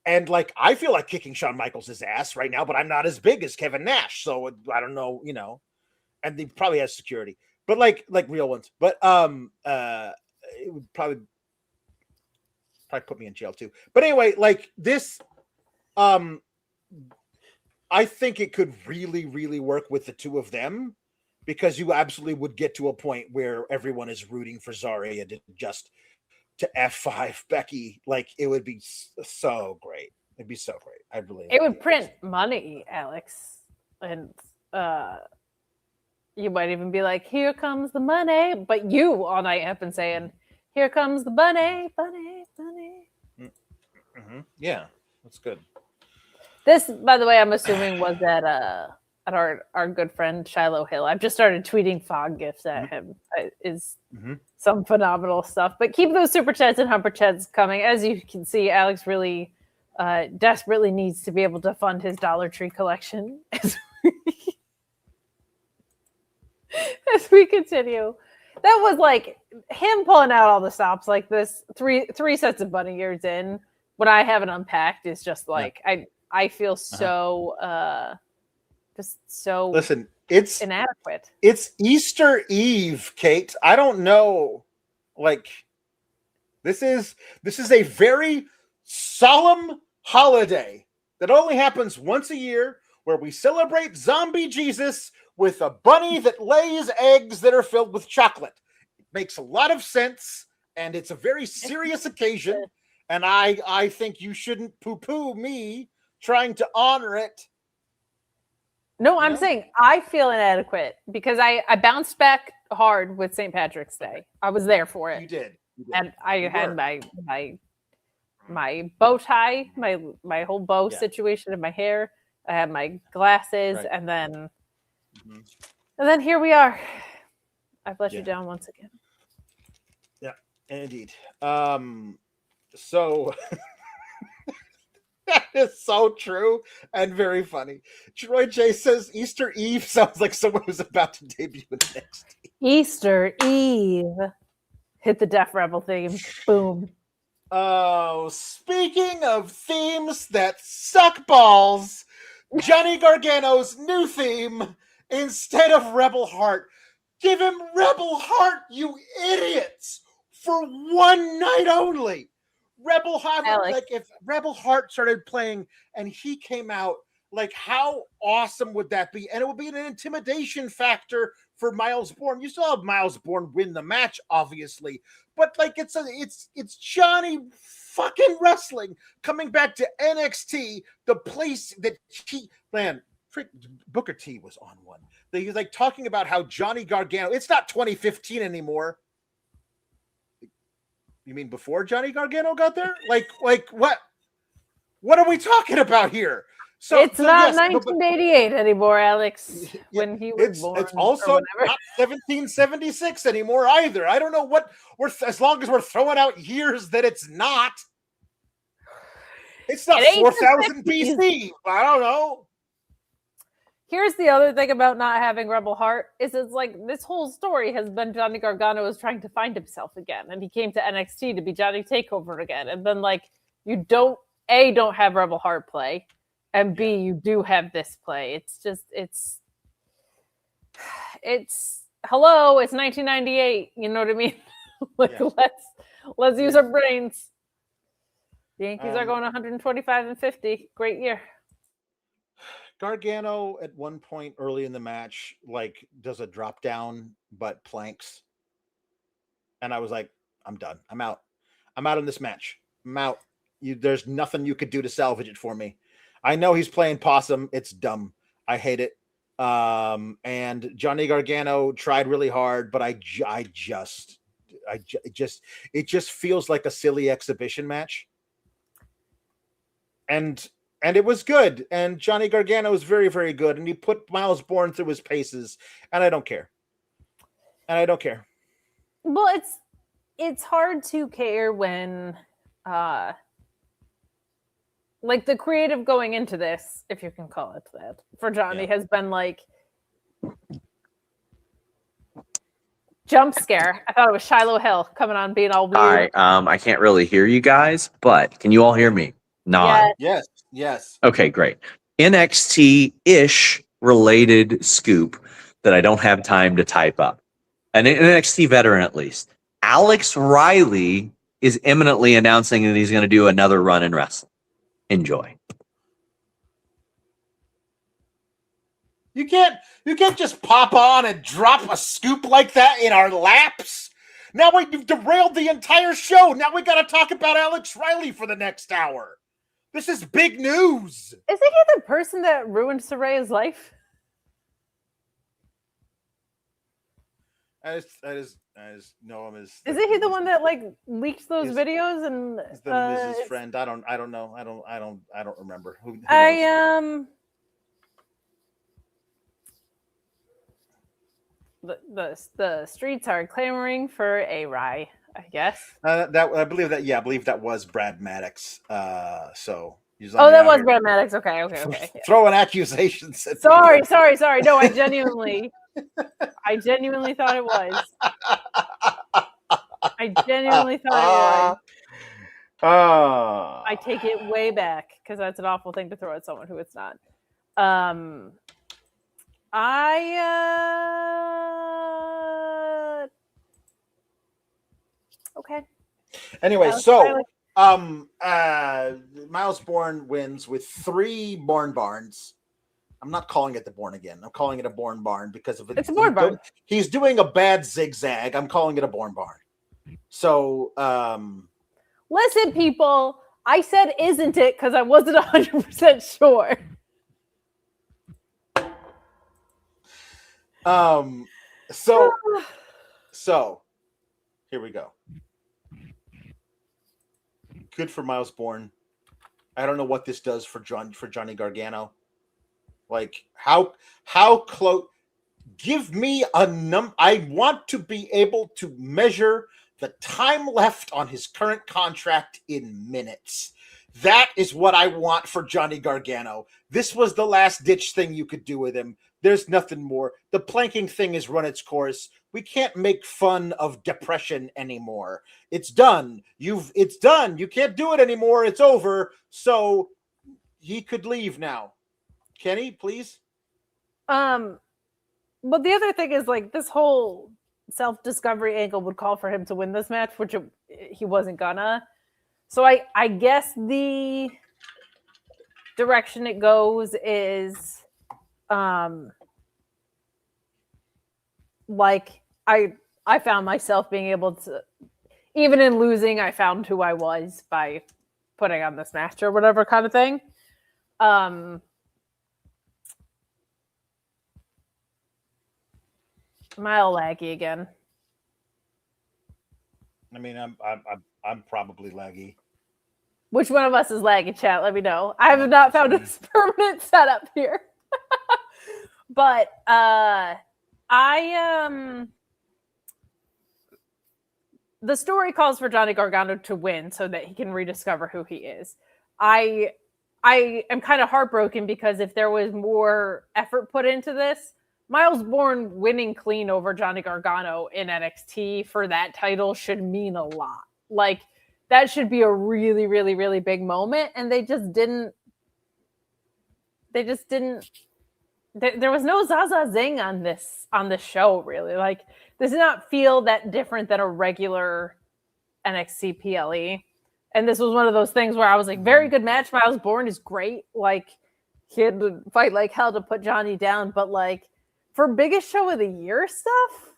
And like, I feel like kicking Shawn Michaels' ass right now, but I'm not as big as Kevin Nash. So I don't know, and he probably has security, but like real ones. But it would probably put me in jail too. But anyway, like this, I think it could really, really work with the two of them because you absolutely would get to a point where everyone is rooting for Zaria to F5 Becky. Like it would be so great. It'd be so great. It would print money, Alex. And you might even be like, here comes the money. But you all night have been saying, here comes the bunny, bunny, bunny. Mm-hmm. Yeah, that's good. This, by the way, I'm assuming was at our good friend Shiloh Hill. I've just started tweeting fog gifts at him. Is some phenomenal stuff. But keep those super chats and humper chats coming. As you can see, Alex really desperately needs to be able to fund his Dollar Tree collection as we continue. That was like him pulling out all the stops like this. Three sets of bunny ears in. What I haven't unpacked is just like I feel so just so listen. It's inadequate. It's Easter Eve, Kate. I don't know. Like this is a very solemn holiday that only happens once a year where we celebrate zombie Jesus with a bunny that lays eggs that are filled with chocolate. It makes a lot of sense, and it's a very serious occasion, and I think you shouldn't poo-poo me trying to honor it. No, I'm saying I feel inadequate because I bounced back hard with St. Patrick's Day. I was there for it. You did. And I had my bow tie, my whole bow situation in my hair. I had my glasses, and then here we are. I've let you down once again. Yeah, indeed. So that is so true and very funny. Troy J says Easter Eve sounds like someone who's about to debut in NXT. Easter Eve. Hit the Def Rebel theme. Boom. Oh, speaking of themes that suck balls, Johnny Gargano's new theme, instead of Rebel Heart, give him Rebel Heart, you idiots, for one night only. Rebel Heart, like if Rebel Heart started playing and he came out, like how awesome would that be? And it would be an intimidation factor for Myles Borne. You still have Myles Borne win the match, obviously, but like it's Johnny fucking wrestling coming back to NXT, the place that Booker T was on one. He's like talking about how Johnny Gargano. It's not 2015 anymore. You mean before Johnny Gargano got there? Like what? What are we talking about here? So it's not yes, 1988 anymore, Alex, when he was born. It's also not 1776 anymore either. I don't know what as long as we're throwing out years that it's not. It's not It ain't 4000 the 60s. BC. I don't know. Here's the other thing about not having Rebel Heart is it's like this whole story has been Johnny Gargano is trying to find himself again, and he came to NXT to be Johnny Takeover again, and then like you don't have Rebel Heart play, and B you do have this play. It's just it's hello, it's 1998. You know what I mean? Like let's use our brains. The Yankees are going 125-50. Great year. Gargano at one point early in the match, like, does a drop down but planks. And I was like, I'm done. I'm out. I'm out in this match. I'm out. There's nothing you could do to salvage it for me. I know he's playing possum. It's dumb. I hate it. And Johnny Gargano tried really hard, but it just feels like a silly exhibition match. And it was good. And Johnny Gargano was very, very good. And he put Myles Borne through his paces. And I don't care. Well, it's hard to care when like the creative going into this, if you can call it that, for Johnny has been like jump scare. I thought it was Shiloh Hill coming on being all weird. Hi, I can't really hear you guys, but can you all hear me? Nod. Yes. Okay, great. NXT-ish related scoop that I don't have time to type up. An NXT veteran, at least. Alex Riley is imminently announcing that he's going to do another run in wrestling. Enjoy. You can't just pop on and drop a scoop like that in our laps. Now we've derailed the entire show. Now we got to talk about Alex Riley for the next hour. This is big news. Isn't he the person that ruined Zaria's life? I just know him as. Isn't he the one that like leaked those videos and He's the Mrs. Friend? I don't know. I don't remember. Who knows? The streets are clamoring for a Rye, I guess. I believe that was Brad Maddox. So that was Brad Maddox. Okay. Yeah. Throwing accusations. At sorry. No, I genuinely thought it was. I genuinely thought it was. I take it way back because that's an awful thing to throw at someone who it's not. Okay. Anyway, so Myles Borne wins with 3 Bourne barns. I'm not calling it the Bourne again. I'm calling it a Bourne barn because of it. It's a Bourne barn. He's doing a bad zigzag. I'm calling it a Bourne barn. So, listen, people. I said, "Isn't it?" because I wasn't 100% sure. So here we go. Good for Myles Borne. I don't know what this does for Johnny Gargano. Like how close? Give me a number. I want to be able to measure the time left on his current contract in minutes. That is what I want for Johnny Gargano. This was the last ditch thing you could do with him. There's nothing more. The planking thing has run its course. We can't make fun of depression anymore. It's done. It's done. You can't do it anymore. It's over. So he could leave now. Kenny, please. But the other thing is like this whole self-discovery angle would call for him to win this match, which he wasn't gonna. So I guess the direction it goes is like I found myself being able to, even in losing, I found who I was by putting on this match or whatever kind of thing. Am I all laggy again? I mean, I'm probably laggy. Which one of us is lagging, chat? Let me know. I have not found a permanent setup here. But the story calls for Johnny Gargano to win so that he can rediscover who he is. I am kind of heartbroken because if there was more effort put into this, Myles Borne winning clean over Johnny Gargano in NXT for that title should mean a lot. Like, that should be a really, really, really big moment. And they just didn't. There was no Zaza Zing on this show, really. Like, this did not feel that different than a regular NXT PLE. And this was one of those things where I was like, very good match. Myles Borne is great. Like, he had to fight like hell to put Johnny down. But, like, for biggest show of the year stuff,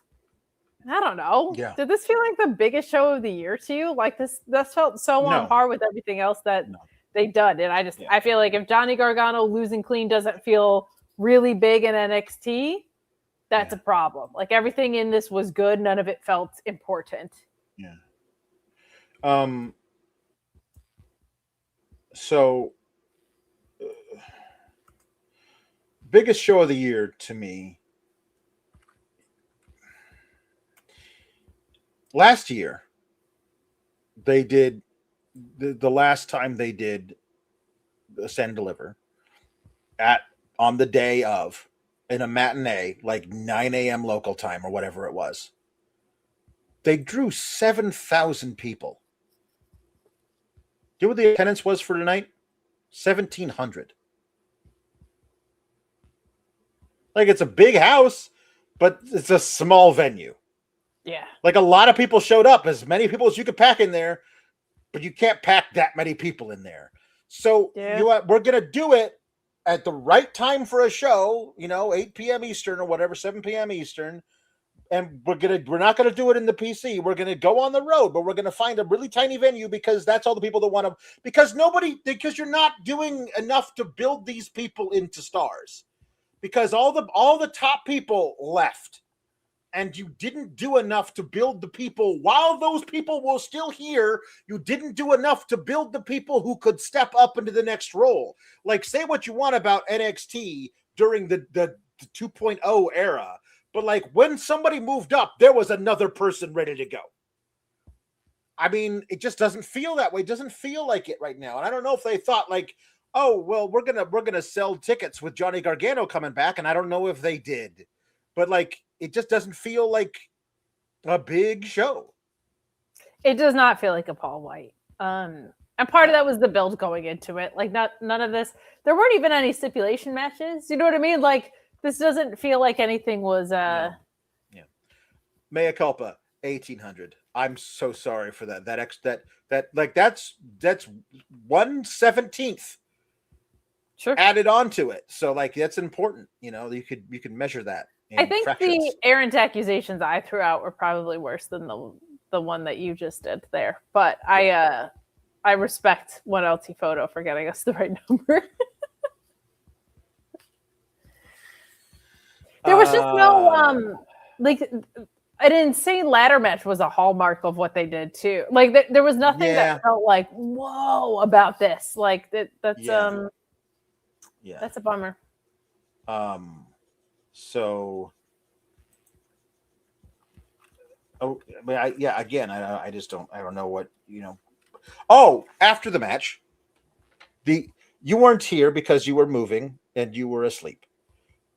I don't know. Yeah. Did this feel like the biggest show of the year to you? Like, this felt so on par with everything else that they done. And I feel like if Johnny Gargano losing clean doesn't feel really big in NXT, that's a problem. Like, everything in this was good. None of it felt important. Yeah. So, biggest show of the year to me. Last year, they did the last time they did Stand and Deliver on the day of, in a matinee, like 9 a.m. local time or whatever it was. They drew 7,000 people. Do you know what the attendance was for tonight? 1,700. Like, it's a big house, but it's a small venue. Yeah. Like, a lot of people showed up, as many people as you could pack in there, but you can't pack that many people in there. So we're going to do it at the right time for a show, 8 p.m. Eastern or whatever, 7 p.m. Eastern. And we're not going to do it in the PC. We're going to go on the road, but we're going to find a really tiny venue because that's all the people that want to, because you're not doing enough to build these people into stars, because all the top people left. And you didn't do enough to build the people while those people were still here. You didn't do enough to build the people who could step up into the next role. Like, say what you want about NXT during the 2.0 era, but like, when somebody moved up, there was another person ready to go. I mean, it just doesn't feel that way. It doesn't feel like it right now. And I don't know if they thought like, oh, well, we're gonna sell tickets with Johnny Gargano coming back, and I don't know if they did. But like, it just doesn't feel like a big show. It does not feel like a Paul White. And part of that was the build going into it. Like, none of this. There weren't even any stipulation matches. You know what I mean? Like, this doesn't feel like anything was. Yeah. Mea culpa, 1,800. I'm so sorry for that. That's 1/17th. Sure. Added onto it. So like, that's important. You could measure that. I think fractions. the errant accusations I threw out were probably worse than the one that you just did there. But I respect 1LT Photo for getting us the right number. There was just no like, an insane ladder match was a hallmark of what they did too. Like, there was nothing that felt like, whoa, about this. Like, that's that's a bummer. So, but I just don't know what, Oh, after the match, you weren't here because you were moving and you were asleep.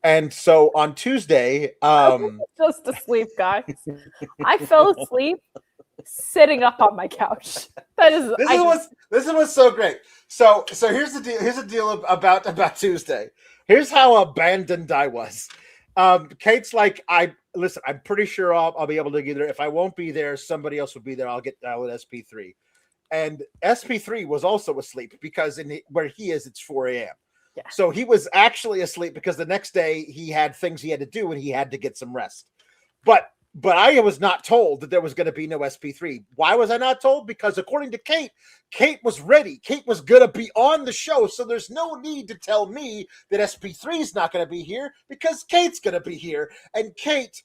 And so on Tuesday, just asleep, guys. I fell asleep sitting up on my couch. This is what's so great. So here's the deal. Here's the deal about Tuesday. Here's how abandoned I was. Kate's like, I'm pretty sure I'll be able to get there. If I won't be there, somebody else will be there. I'll get with SP3. And SP3 was also asleep because where he is, it's 4 a.m. Yeah. So he was actually asleep because the next day he had things he had to do and he had to get some rest. But I was not told that there was going to be no SP3. Why was I not told? Because according to Kate was ready. Kate was going to be on the show. So there's no need to tell me that SP3 is not going to be here because Kate's going to be here. And Kate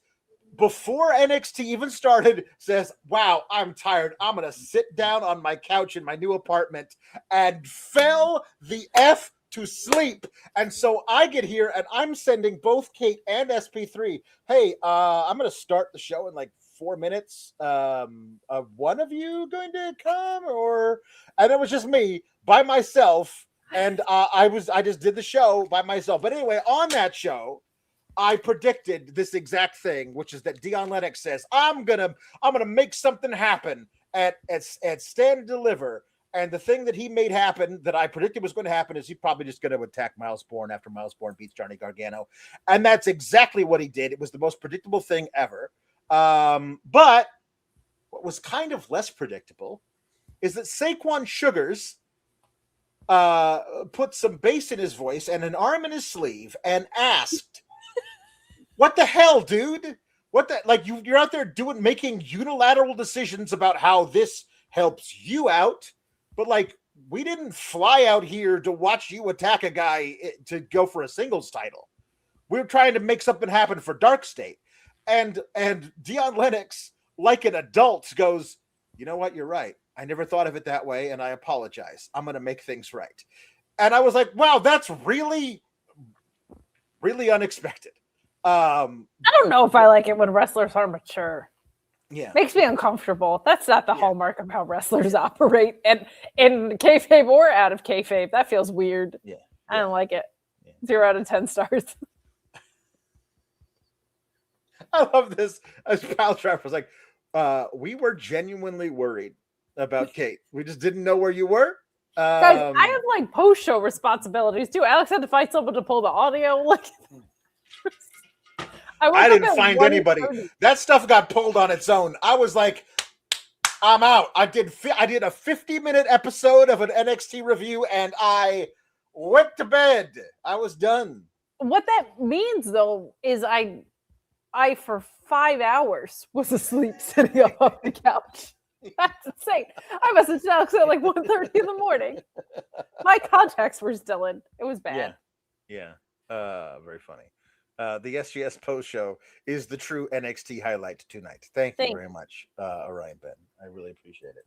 before NXT even started, says, wow, I'm tired. I'm going to sit down on my couch in my new apartment, and fell the F to sleep. And so I get here and I'm sending both Kate and SP3, hey, I'm going to start the show in like 4 minutes. One of you going to come? And it was just me by myself. And I just did the show by myself. But anyway, on that show, I predicted this exact thing, which is that Dion Lennox says, I'm gonna make something happen at Stand and Deliver. And the thing that he made happen that I predicted was going to happen is he probably just going to attack Myles Borne after Myles Borne beats Johnny Gargano. And that's exactly what he did. It was the most predictable thing ever. But what was kind of less predictable is that Saquon Sugars put some bass in his voice and an arm in his sleeve and asked, what the hell, dude? What the, like, you're out there making unilateral decisions about how this helps you out, but like, we didn't fly out here to watch you attack a guy to go for a singles title. We're trying to make something happen for Dark State. And Dion Lennox, like an adult, goes, you know what? You're right. I never thought of it that way, and I apologize. I'm going to make things right. And I was like, wow, that's really, really unexpected. I don't know if I like it when wrestlers are mature. Yeah, makes me uncomfortable. That's not the hallmark of how wrestlers operate, and in kayfabe or out of kayfabe, that feels weird. Yeah, I don't like it. Yeah. 0 out of 10 stars. I love this. As Pal Trap was like, we were genuinely worried about Kate. We just didn't know where you were. Guys, I have like post-show responsibilities too. Alex had to fight someone to pull the audio. Like, I didn't find anybody. That stuff got pulled on its own. I was like, I'm out. I did a 50-minute episode of an NXT review, and I went to bed. I was done. What that means, though, is I for 5 hours was asleep sitting up on the couch. That's insane. I messaged Alex at like 1:30 in the morning. My contacts were still in. It was bad. Yeah. Very funny. The SGS post show is the true NXT highlight tonight. Thank you very much, Orion Ben. I really appreciate it.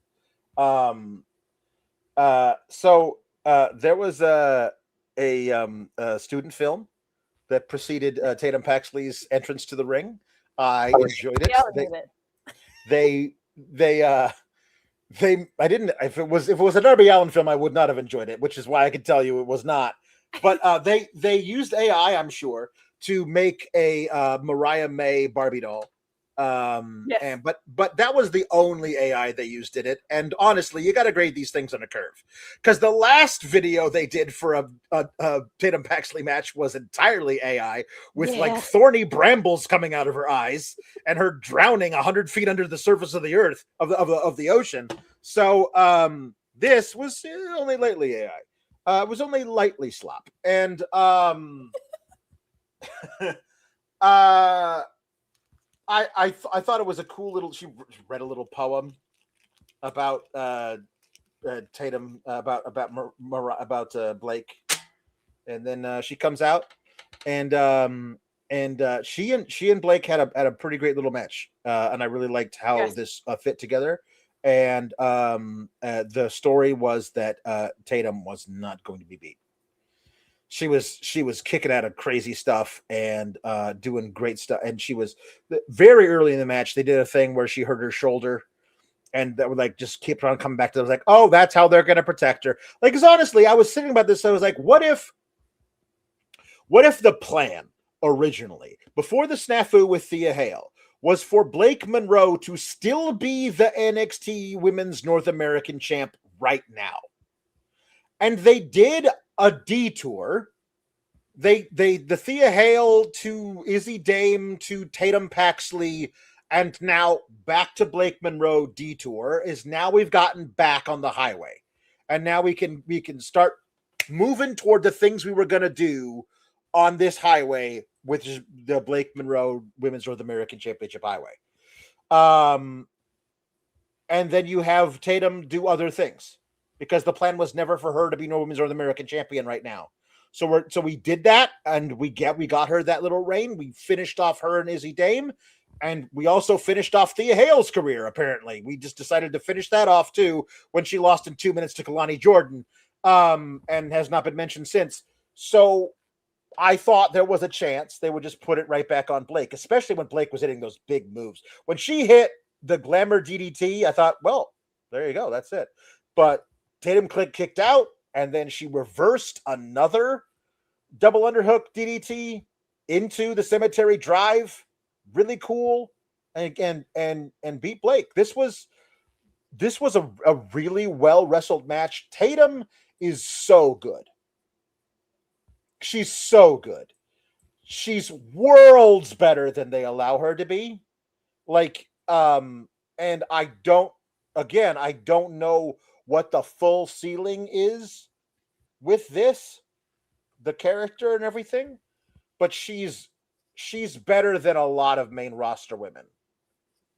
So there was a student film that preceded Tatum Paxley's entrance to the ring. I enjoyed it. I didn't. If it was a Darby Allin film, I would not have enjoyed it, which is why I could tell you it was not. But they used AI, I'm sure, to make a Mariah May Barbie doll. Yes. But that was the only AI they used in it. And honestly, you got to grade these things on a curve, because the last video they did for a Tatum Paxley match was entirely AI with like thorny brambles coming out of her eyes and her drowning 100 feet under the surface of the earth of the ocean. So this was only lightly AI. It was only lightly slop. And I thought it was a cool little. She read a little poem about Tatum, about Blake, and then she comes out, and she and Blake had a pretty great little match, and I really liked how this fit together. And the story was that Tatum was not going to be beat. She was kicking out of crazy stuff and doing great stuff. And she was very early in the match. They did a thing where she hurt her shoulder, and that would like just keep on coming back to. I was like, oh, that's how they're going to protect her. Like, because honestly, I was thinking about this. I was like, what if the plan originally, before the snafu with Thea Hale, was for Blake Monroe to still be the NXT Women's North American champ right now, and they did a detour. The Thea Hale to Izzy Dame to Tatum Paxley and now back to Blake Monroe detour is now we've gotten back on the highway, and now we can start moving toward the things we were going to do on this highway, which is the Blake Monroe Women's North American Championship Highway. And then you have Tatum do other things, because the plan was never for her to be Women's North American champion right now. So we did that, and we got her that little reign. We finished off her and Izzy Dame, And we also finished off Thea Hale's career, apparently. We just decided to finish that off, too, when she lost in 2 minutes to Kalani Jordan, and has not been mentioned since. So I thought there was a chance they would just put it right back on Blake, especially when Blake was hitting those big moves. When she hit the Glamour DDT, I thought, well, there you go. That's it. But Tatum kicked out, and then she reversed another double underhook DDT into the cemetery drive. Really cool, and beat Blake. This was a really well wrestled match. Tatum is so good. She's so good. She's worlds better than they allow her to be. Like, and I don't know what the full ceiling is with the character and everything, but she's better than a lot of main roster women.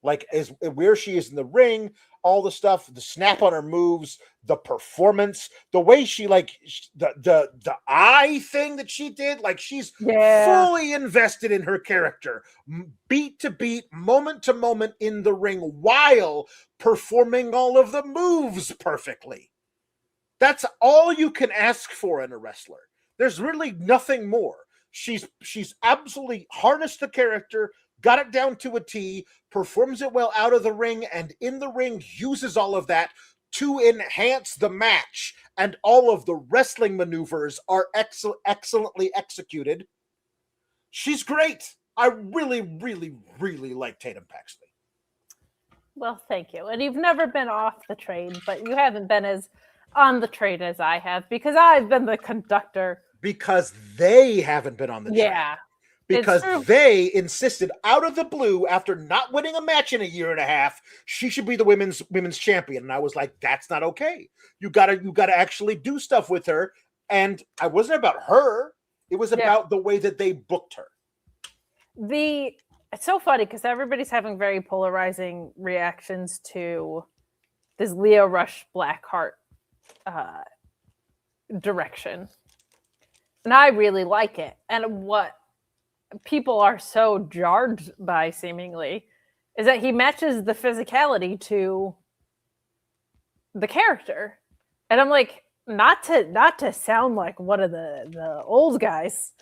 Like, is where she is in the ring, all the stuff, the snap on her moves, the performance, the way she the eye thing that she did, like she's fully invested in her character, beat to beat, moment to moment in the ring while performing all of the moves perfectly. That's all you can ask for in a wrestler. There's really nothing more. She's absolutely harnessed the character, got it down to a T, performs it well out of the ring, and in the ring uses all of that to enhance the match. And all of the wrestling maneuvers are excellently executed. She's great. I really, really, really like Tatum Paxley. Well, thank you. And you've never been off the train, but you haven't been as on the train as I have, because I've been the conductor. Because they haven't been on the train. Yeah. Because they insisted out of the blue, after not winning a match in a year and a half, she should be the women's champion. And I was like, that's not okay. You gotta actually do stuff with her. And it wasn't about her. It was about the way that they booked her. It's so funny because everybody's having very polarizing reactions to this Lio Rush Blackheart direction. And I really like it. And what people are so jarred by, seemingly, is that he matches the physicality to the character. And I'm like, not to sound like one of the old guys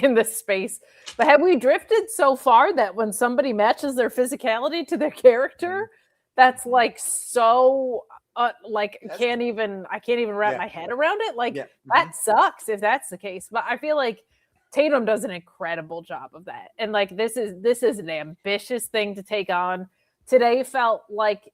in this space, but have we drifted so far that when somebody matches their physicality to their character, that's like so I can't even wrap my head around it. Like that sucks if that's the case. But I feel like Tatum does an incredible job of that. And like this is an ambitious thing to take on. Today felt like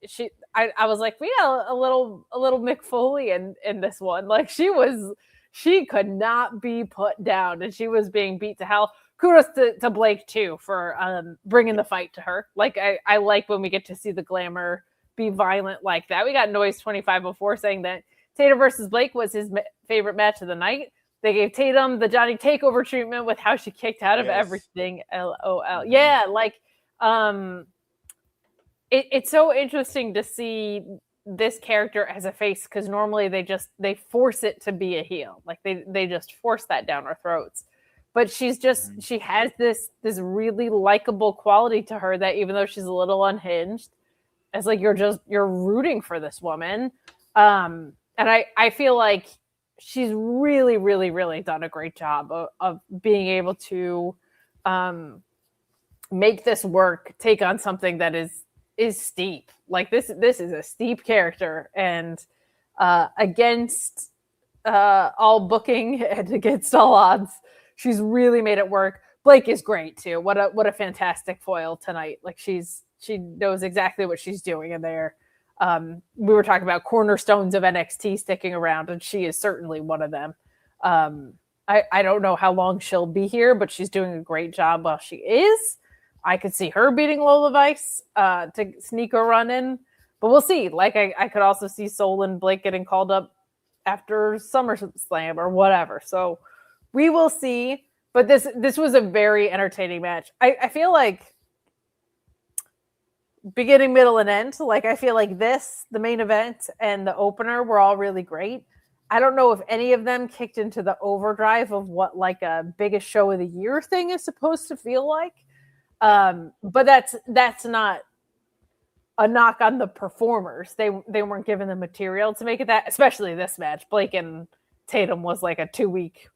I was like, yeah, a little Mick Foley in this one. Like she could not be put down, and she was being beat to hell. Kudos to Blake too for bringing the fight to her. Like I like when we get to see the glamour be violent like that. We got Noise 25 before saying that Tatum versus Blake was his favorite match of the night. They gave Tatum the Johnny Takeover treatment with how she kicked out of everything. LOL. Yeah, like it's so interesting to see this character as a face, because normally they force it to be a heel. Like they just force that down our throats. But she has this really likable quality to her that even though she's a little unhinged, it's like you're rooting for this woman. And I feel like she's really, really, really done a great job of being able to make this work, take on something that is steep. Like this is a steep character, and against all booking and against all odds, she's really made it work. Blake is great too. What a fantastic foil tonight. Like she knows exactly what she's doing in there. We were talking about cornerstones of NXT sticking around, and she is certainly one of them. I don't know how long she'll be here, but she's doing a great job while she is. I could see her beating Lola Vice to sneak a run in, but we'll see. Like I could also see Soul and Blake getting called up after SummerSlam or whatever. So we will see. But this was a very entertaining match. I feel like beginning, middle, and end. Like I feel like the main event and the opener were all really great. I don't know if any of them kicked into the overdrive of what like a biggest show of the year thing is supposed to feel like. But that's not a knock on the performers. They weren't given the material to make it that, especially this match. Blake and Tatum was like a 2-week,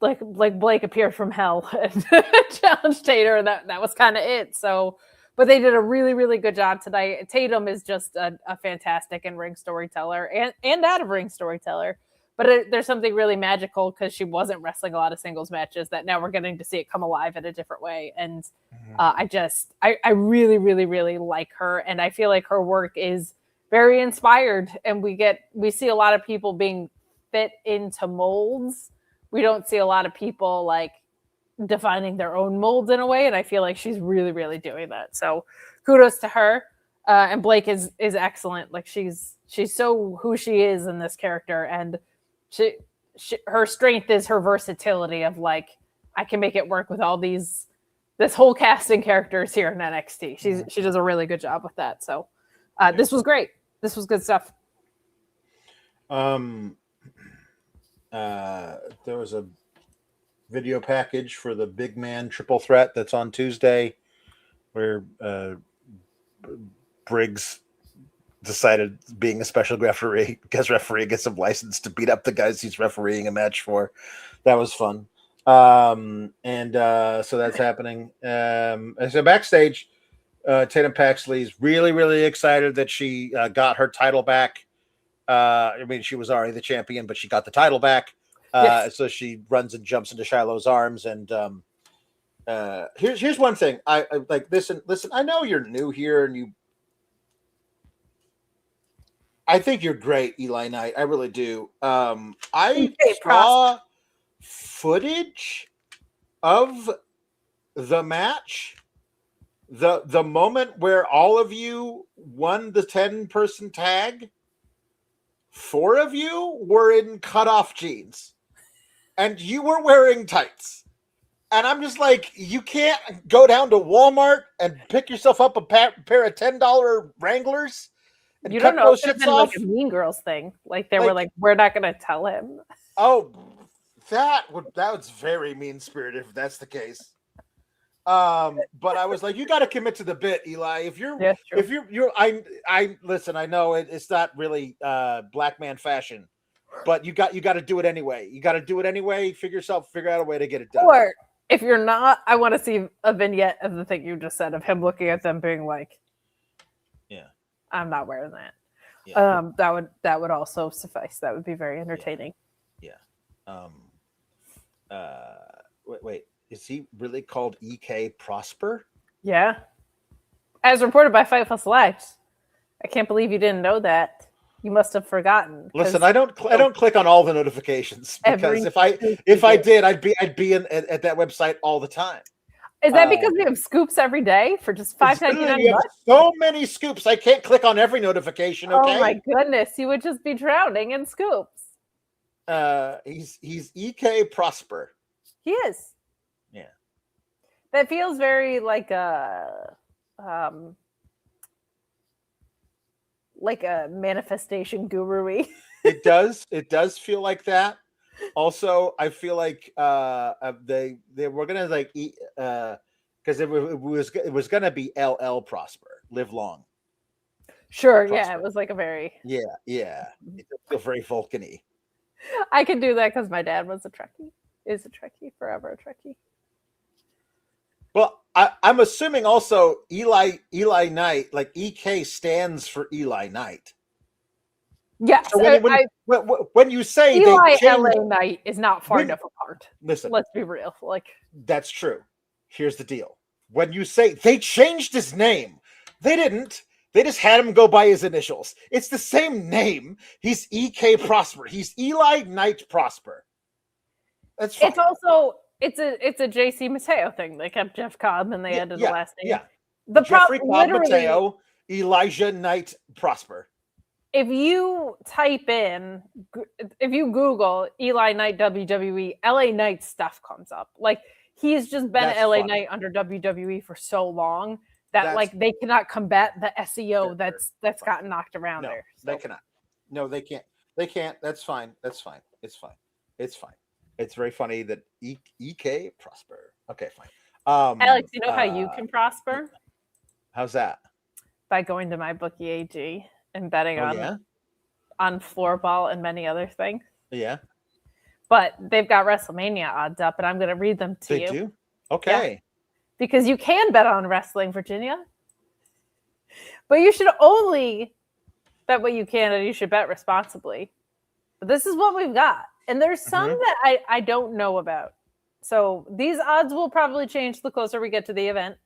like Blake appeared from hell and challenged Tatum, and that was kind of it. So, but they did a really, really good job tonight. Tatum is just a fantastic in-ring storyteller and out-of-ring storyteller. But there's something really magical because she wasn't wrestling a lot of singles matches that now we're getting to see it come alive in a different way. And I really, really, really like her. And I feel like her work is very inspired. And we see a lot of people being fit into molds. We don't see a lot of people like defining their own molds in a way. And I feel like she's really, really doing that. So kudos to her. And Blake is excellent. Like she's so who she is in this character. And her strength is her versatility of like, I can make it work with all this whole casting characters here in NXT. She does a really good job with that. So this was great. This was good stuff. There was a video package for the big man triple threat that's on Tuesday where Briggs decided being a special referee because referee gets some license to beat up the guys he's refereeing a match for. That was fun. So that's happening. And so backstage, Tatum Paxley is really, really excited that she got her title back. I mean, she was already the champion, but she got the title back. Yes. So she runs and jumps into Shiloh's arms. And here's one thing. I like, listen, I know you're new here and I think you're great, Eli Knight. I really do. I saw footage of the match, the moment where all of you won the 10-person tag. 4 of you were in cutoff jeans, and you were wearing tights. And I'm just like, you can't go down to Walmart and pick yourself up a pair of $10 Wranglers. And you don't know if it's been like a Mean Girls thing. Like they were like, we're not going to tell him. Oh, that was very mean spirited if that's the case. But I was like, you got to commit to the bit, Eli. If you're listen, I know it's not really black man fashion, but you got to do it anyway. You got to do it anyway. Figure out a way to get it done. Or if you're not, I want to see a vignette of the thing you just said of him looking at them being like, "Yeah, I'm not wearing that." Yeah. That would also suffice. That would be very entertaining. Yeah. Wait. Is he really called EK Prosper? Yeah. As reported by Fightful Select. I can't believe you didn't know that. You must have forgotten. Listen, I don't click on all the notifications because if I did, I'd be at that website all the time. Is that because we have scoops every day for just $5.99? So many scoops, I can't click on every notification. Okay. Oh my goodness, you would just be drowning in scoops. He's EK Prosper. He is. Yeah. That feels very like a manifestation guru-y. It does feel like that. Also, I feel like they were gonna like eat because it was gonna be LL Prosper, live long. Sure, Prosper. Yeah, it was like a very It feel very Vulcan-y. I can do that because my dad was a Trekkie. Is a Trekkie, forever a Trekkie. Well, I'm assuming also Eli Knight, like EK stands for Eli Knight. Yes. So when you say Eli LA Knight is not far enough apart. Listen, let's be real. Like that's true. Here's the deal. When you say they changed his name, they didn't. They just had him go by his initials. It's the same name. He's EK Prosper. He's Eli Knight Prosper. That's fine. It's also it's a JC Mateo thing. They kept Jeff Cobb and they added the last name. Yeah. The Jeffrey Cobb Mateo, Elijah Knight Prosper. If you Google Eli Knight WWE, LA Knight stuff comes up. Like he's just been LA Knight under WWE for so long that like they cannot combat the SEO that's gotten knocked around there. So. They cannot. No, they can't. They can't. That's fine. It's fine. It's very funny that EK Prosper. Okay, fine. Alex, you know how you can prosper? How's that? By going to my bookie AG and betting Oh, on floorball and many other things. Yeah. But they've got WrestleMania odds up, and I'm going to read them to you. They do? Okay. Yeah. Because you can bet on wrestling, Virginia. But you should only bet what you can, and you should bet responsibly. But this is what we've got. And there's some that I don't know about. So these odds will probably change the closer we get to the event.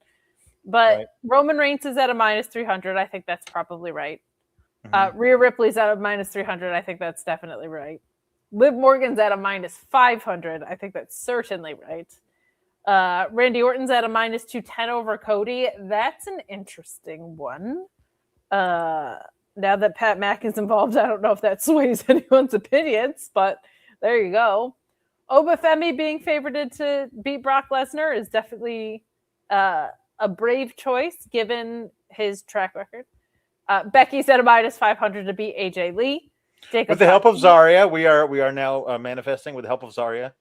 But Roman Reigns is at a minus 300. I think that's probably right. Rhea Ripley's at a minus 300. I think that's definitely right. Liv Morgan's at a minus 500. I think that's certainly right. Randy Orton's at a minus 210 over Cody. That's an interesting one. Now that Pat Mack is involved, I don't know if that sways anyone's opinions, but there you go. Obafemi being favored to beat Brock Lesnar is definitely a brave choice given his track record. Becky's at a minus 500 to beat AJ Lee. Jacob with the help of Zarya, we are now manifesting with the help of Zarya.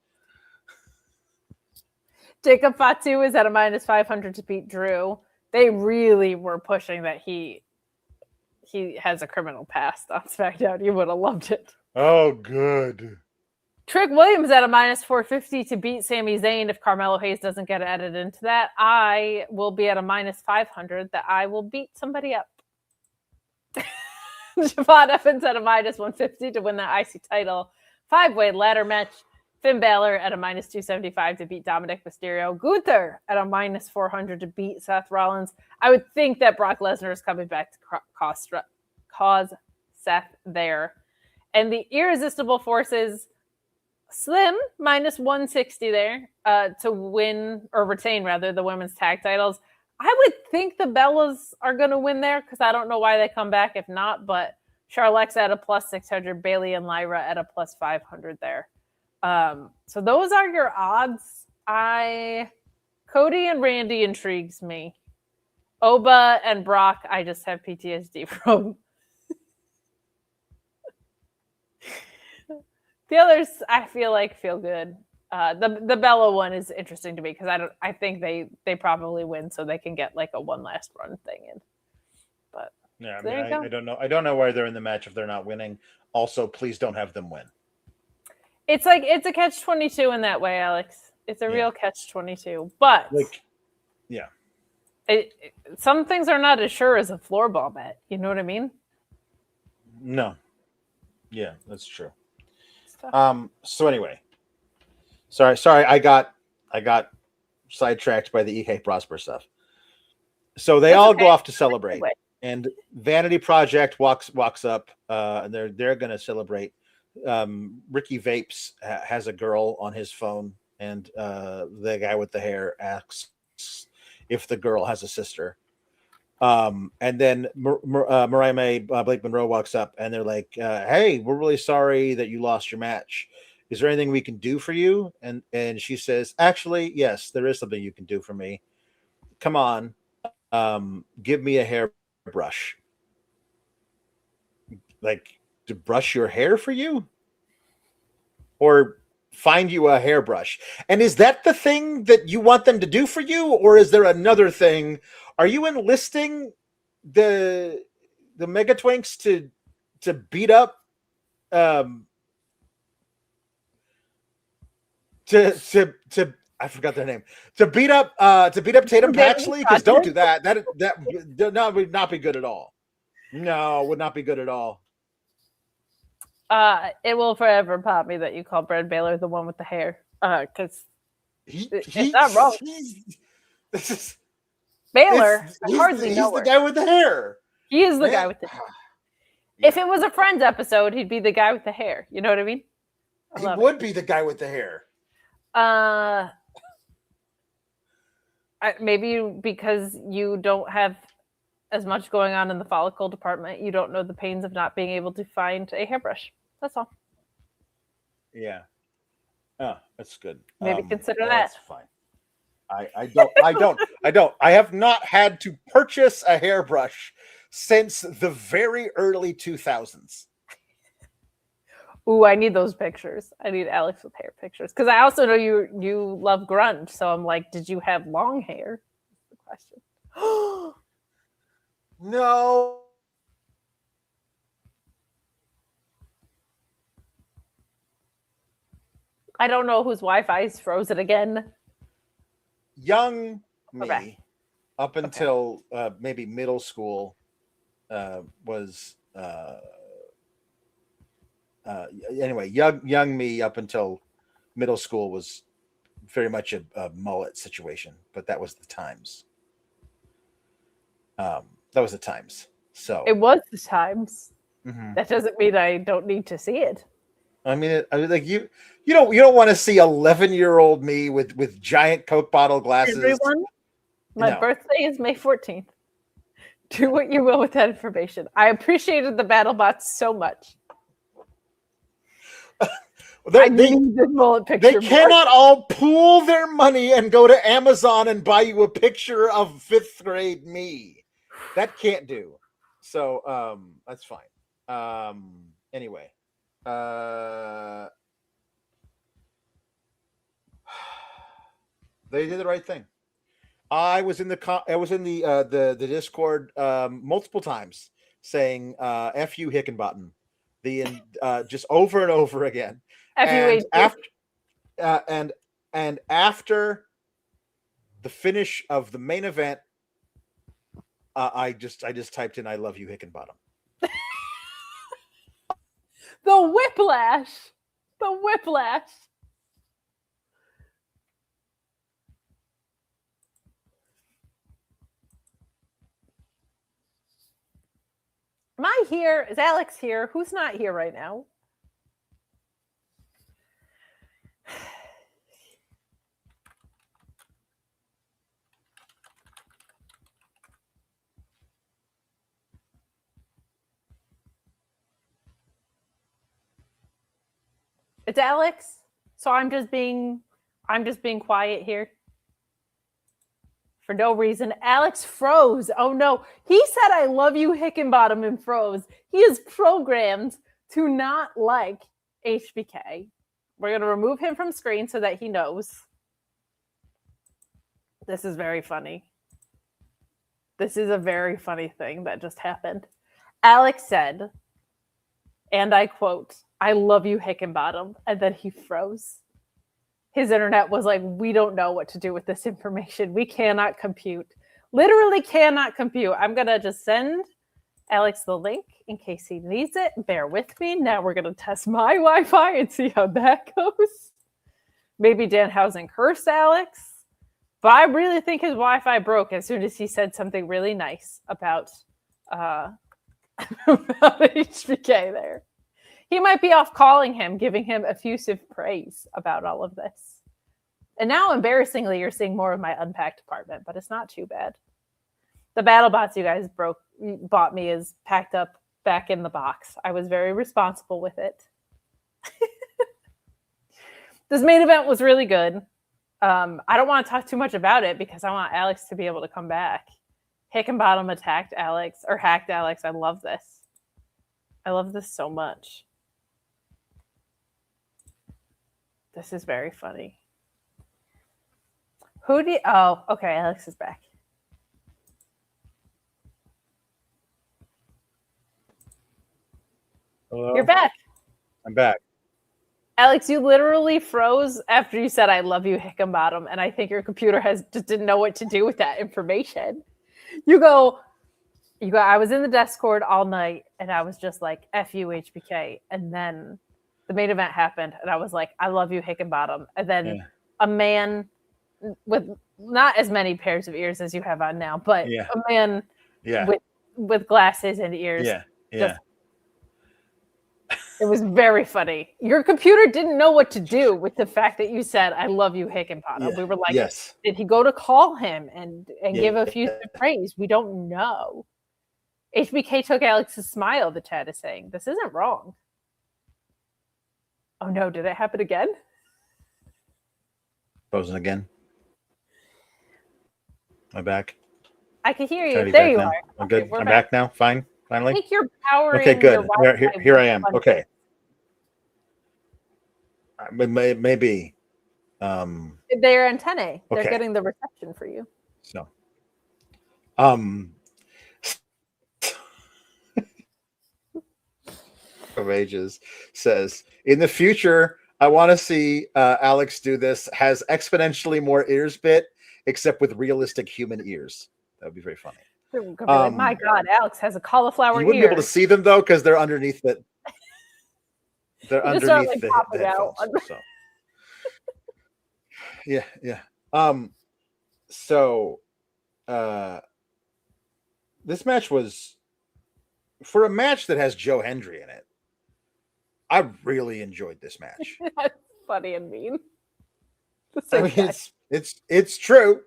Jacob Fatu is at a minus 500 to beat Drew. They really were pushing that he has a criminal past on SmackDown. You would have loved it. Oh, good. Trick Williams at a minus 450 to beat Sami Zayn if Carmelo Hayes doesn't get added into that. I will be at a minus 500 that I will beat somebody up. Javon Evans at a minus 150 to win the IC title. 5-way ladder match. Finn Balor at a minus 275 to beat Dominic Mysterio. Gunther at a minus 400 to beat Seth Rollins. I would think that Brock Lesnar is coming back to cause Seth there. And the Irresistible Forces, Slim, minus 160 there to win, or retain rather, the women's tag titles. I would think the Bellas are going to win there because I don't know why they come back if not, but Charlotte's at a plus 600, Bayley and Lyra at a plus 500 there. So those are your odds. Cody and Randy intrigues me. Oba and Brock, I just have PTSD from. The others, I feel like feel good. The Bella one is interesting to me because I think they probably win so they can get like a one last run thing in. But yeah, I don't know. I don't know why they're in the match if they're not winning. Also, please don't have them win. It's a catch-22 in that way, Alex. It's a real catch-22. But some things are not as sure as a floorball bet. You know what I mean? No. Yeah, that's true. So anyway, sorry, I got sidetracked by the EK Prosper stuff. So they all go off to celebrate, and Vanity Project walks up, and they're going to celebrate. Ricky Vapes has a girl on his phone, and the guy with the hair asks if the girl has a sister. And then Mariah May, Blake Monroe walks up, and they're like, "Hey, we're really sorry that you lost your match. Is there anything we can do for you?" And she says, "Actually, yes, there is something you can do for me. Come on, give me a hairbrush. Like to brush your hair for you, or find you a hairbrush." And is that the thing that you want them to do for you, or is there another thing? Are you enlisting the Mega Twinks to beat up to I forgot their name, to beat up Tatum Paxley? Because don't do that. That would not be good at all. No, would not be good at all. It will forever pop me that you call Brad Baylor the one with the hair. Because it's not wrong. This is Baylor. He's the guy with the hair. He is the guy with the hair. If it was a Friends episode, he'd be the guy with the hair. You know what I mean? He would be the guy with the hair. Maybe because you don't have as much going on in the follicle department, you don't know the pains of not being able to find a hairbrush. That's all. Yeah. Oh, that's good. Maybe consider that. That's fine. I don't. I have not had to purchase a hairbrush since the very early 2000s. Ooh, I need those pictures. I need Alex with hair pictures. Because I also know you love grunge. So I'm like, did you have long hair? That's the question. No. I don't know whose Wi-Fi is frozen again. Young me, Okay. up until maybe middle school, was anyway. Young me up until middle school was very much a mullet situation, but that was the times. That was the times. So It was the times. mhm. That doesn't mean I don't need to see it. I mean, like you don't want to see 11-year-old me with giant Coke bottle glasses. Everyone, my No. birthday is May 14th. Do what you will with that information. I appreciated the BattleBots so much. I need this mullet picture. They cannot all pool their money and go to Amazon and buy you a picture of 5th grade me. That can't do. So that's fine. Anyway. They did the right thing. I was in the Discord multiple times saying "F you Hickenbottom," just over and over again. And after the finish of the main event, I just typed in "I love you Hickenbottom." The whiplash. The whiplash. Am I here? Is Alex here? Who's not here right now? It's Alex. So I'm just being quiet here. For no reason. Alex froze. Oh no. He said I love you Hickenbottom and froze. He is programmed to not like HBK. We're going to remove him from screen so that he knows. This is very funny. This is a very funny thing that just happened. Alex said, and I quote, "I love you Hickenbottom," and then he froze. His internet was like, we don't know what to do with this information. We cannot compute. Literally cannot compute. I'm going to just send Alex the link in case he needs it. Bear with me. Now we're going to test my Wi-Fi and see how that goes. Maybe Danhausen cursed Alex. But I really think his Wi-Fi broke as soon as he said something really nice about HBK there. He might be off calling him, giving him effusive praise about all of this. And now, embarrassingly, you're seeing more of my unpacked apartment, but it's not too bad. The BattleBots you guys bought me is packed up back in the box. I was very responsible with it. This main event was really good. I don't want to talk too much about it because I want Alex to be able to come back. Hickenbottom hacked Alex. I love this. I love this so much. This is very funny. Oh, okay, Alex is back. Hello? You're back. I'm back. Alex, you literally froze after you said, "I love you, Hickenbottom," and I think your computer just didn't know what to do with that information. You go, I was in the Discord all night, and I was just like, "F you, HBK," and then the main event happened, and I was like, "I love you, Hickenbottom," and then a man with not as many pairs of ears as you have on now, but a man with glasses and ears. It was very funny. Your computer didn't know what to do with the fact that you said, "I love you, Hickenbottom." Yeah. We were like, yes. Did he go to call him and give a few praise? We don't know. HBK took Alex's smile, the chat is saying. This isn't wrong. Oh no, did it happen again? Frozen again. Am I back? I can hear you. There you now. are. I'm good. I'm back now. Fine. Finally. I think you're powering. Okay, good. Your Here I am. Okay. Maybe. They're antennae. They're Okay. getting the reception for you. So, of ages says, in the future, I want to see Alex do this. Has exponentially more ears bit, except with realistic human ears. That would be very funny. They're gonna be like, my God, Alex has a cauliflower You wouldn't ear. be able to see them though, because they're underneath it. They're You just start, underneath like, the popping headphones. out. So. Yeah. So this match was, for a match that has Joe Hendry in it, I really enjoyed this match. That's funny and mean. I mean, it's true.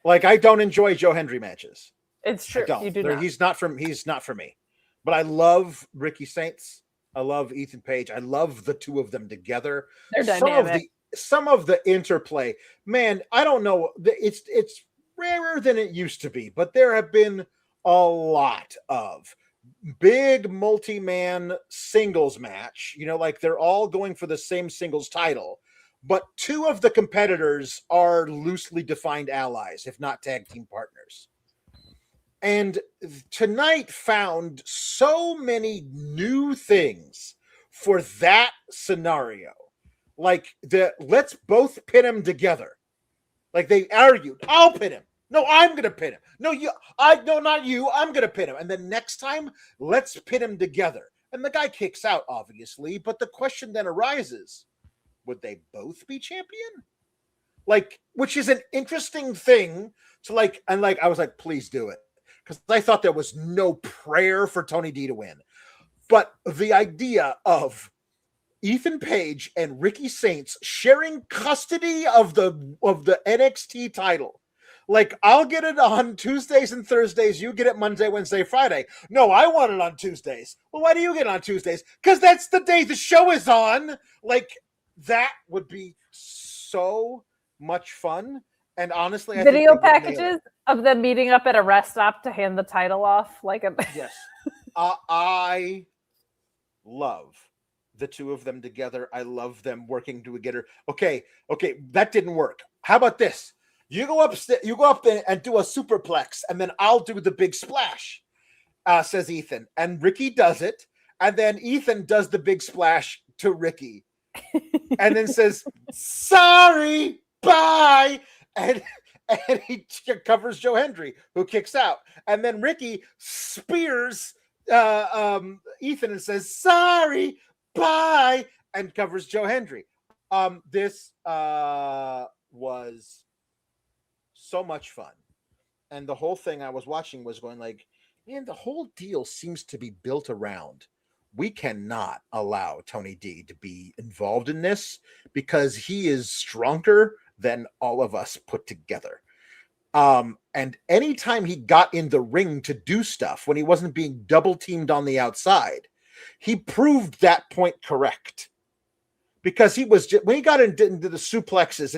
Like, I don't enjoy Joe Hendry matches. It's true. I don't. You do not. He's not for me. But I love Ricky Saints. I love Ethan Page. I love the two of them together. They're dynamic. Some of the interplay, man, I don't know. It's rarer than it used to be, but there have been a lot of big multi-man singles match. You know, like they're all going for the same singles title, but two of the competitors are loosely defined allies, if not tag team partners. And tonight found so many new things for that scenario. Like let's both pin him together. Like they argued, I'll pin him. No, I'm gonna pin him. No, not you. I'm gonna pin him. And then next time, let's pin him together. And the guy kicks out, obviously. But the question then arises: would they both be champion? Like, which is an interesting thing to like. And like, I was like, please do it, because I thought there was no prayer for Tony D to win. But the idea of Ethan Page and Ricky Saints sharing custody of the NXT title. Like, I'll get it on Tuesdays and Thursdays. You get it Monday, Wednesday, Friday. No, I want it on Tuesdays. Well, why do you get it on Tuesdays? Because that's the day the show is on. Like, that would be so much fun. And honestly, I video think packages of them meeting up at a rest stop to hand the title off. Like a yes, I love the two of them together. I love them working together. Okay, that didn't work. How about this? You go up there and do a superplex, and then I'll do the big splash, says Ethan. And Ricky does it, and then Ethan does the big splash to Ricky, and then says, sorry, bye, and he covers Joe Hendry, who kicks out. And then Ricky spears Ethan and says, sorry, bye, and covers Joe Hendry. This was so much fun. And the whole thing I was watching was going like, man, the whole deal seems to be built around, we cannot allow Tony D to be involved in this because he is stronger than all of us put together. And anytime he got in the ring to do stuff when he wasn't being double teamed on the outside, he proved that point correct. Because he was when he got into the suplexes,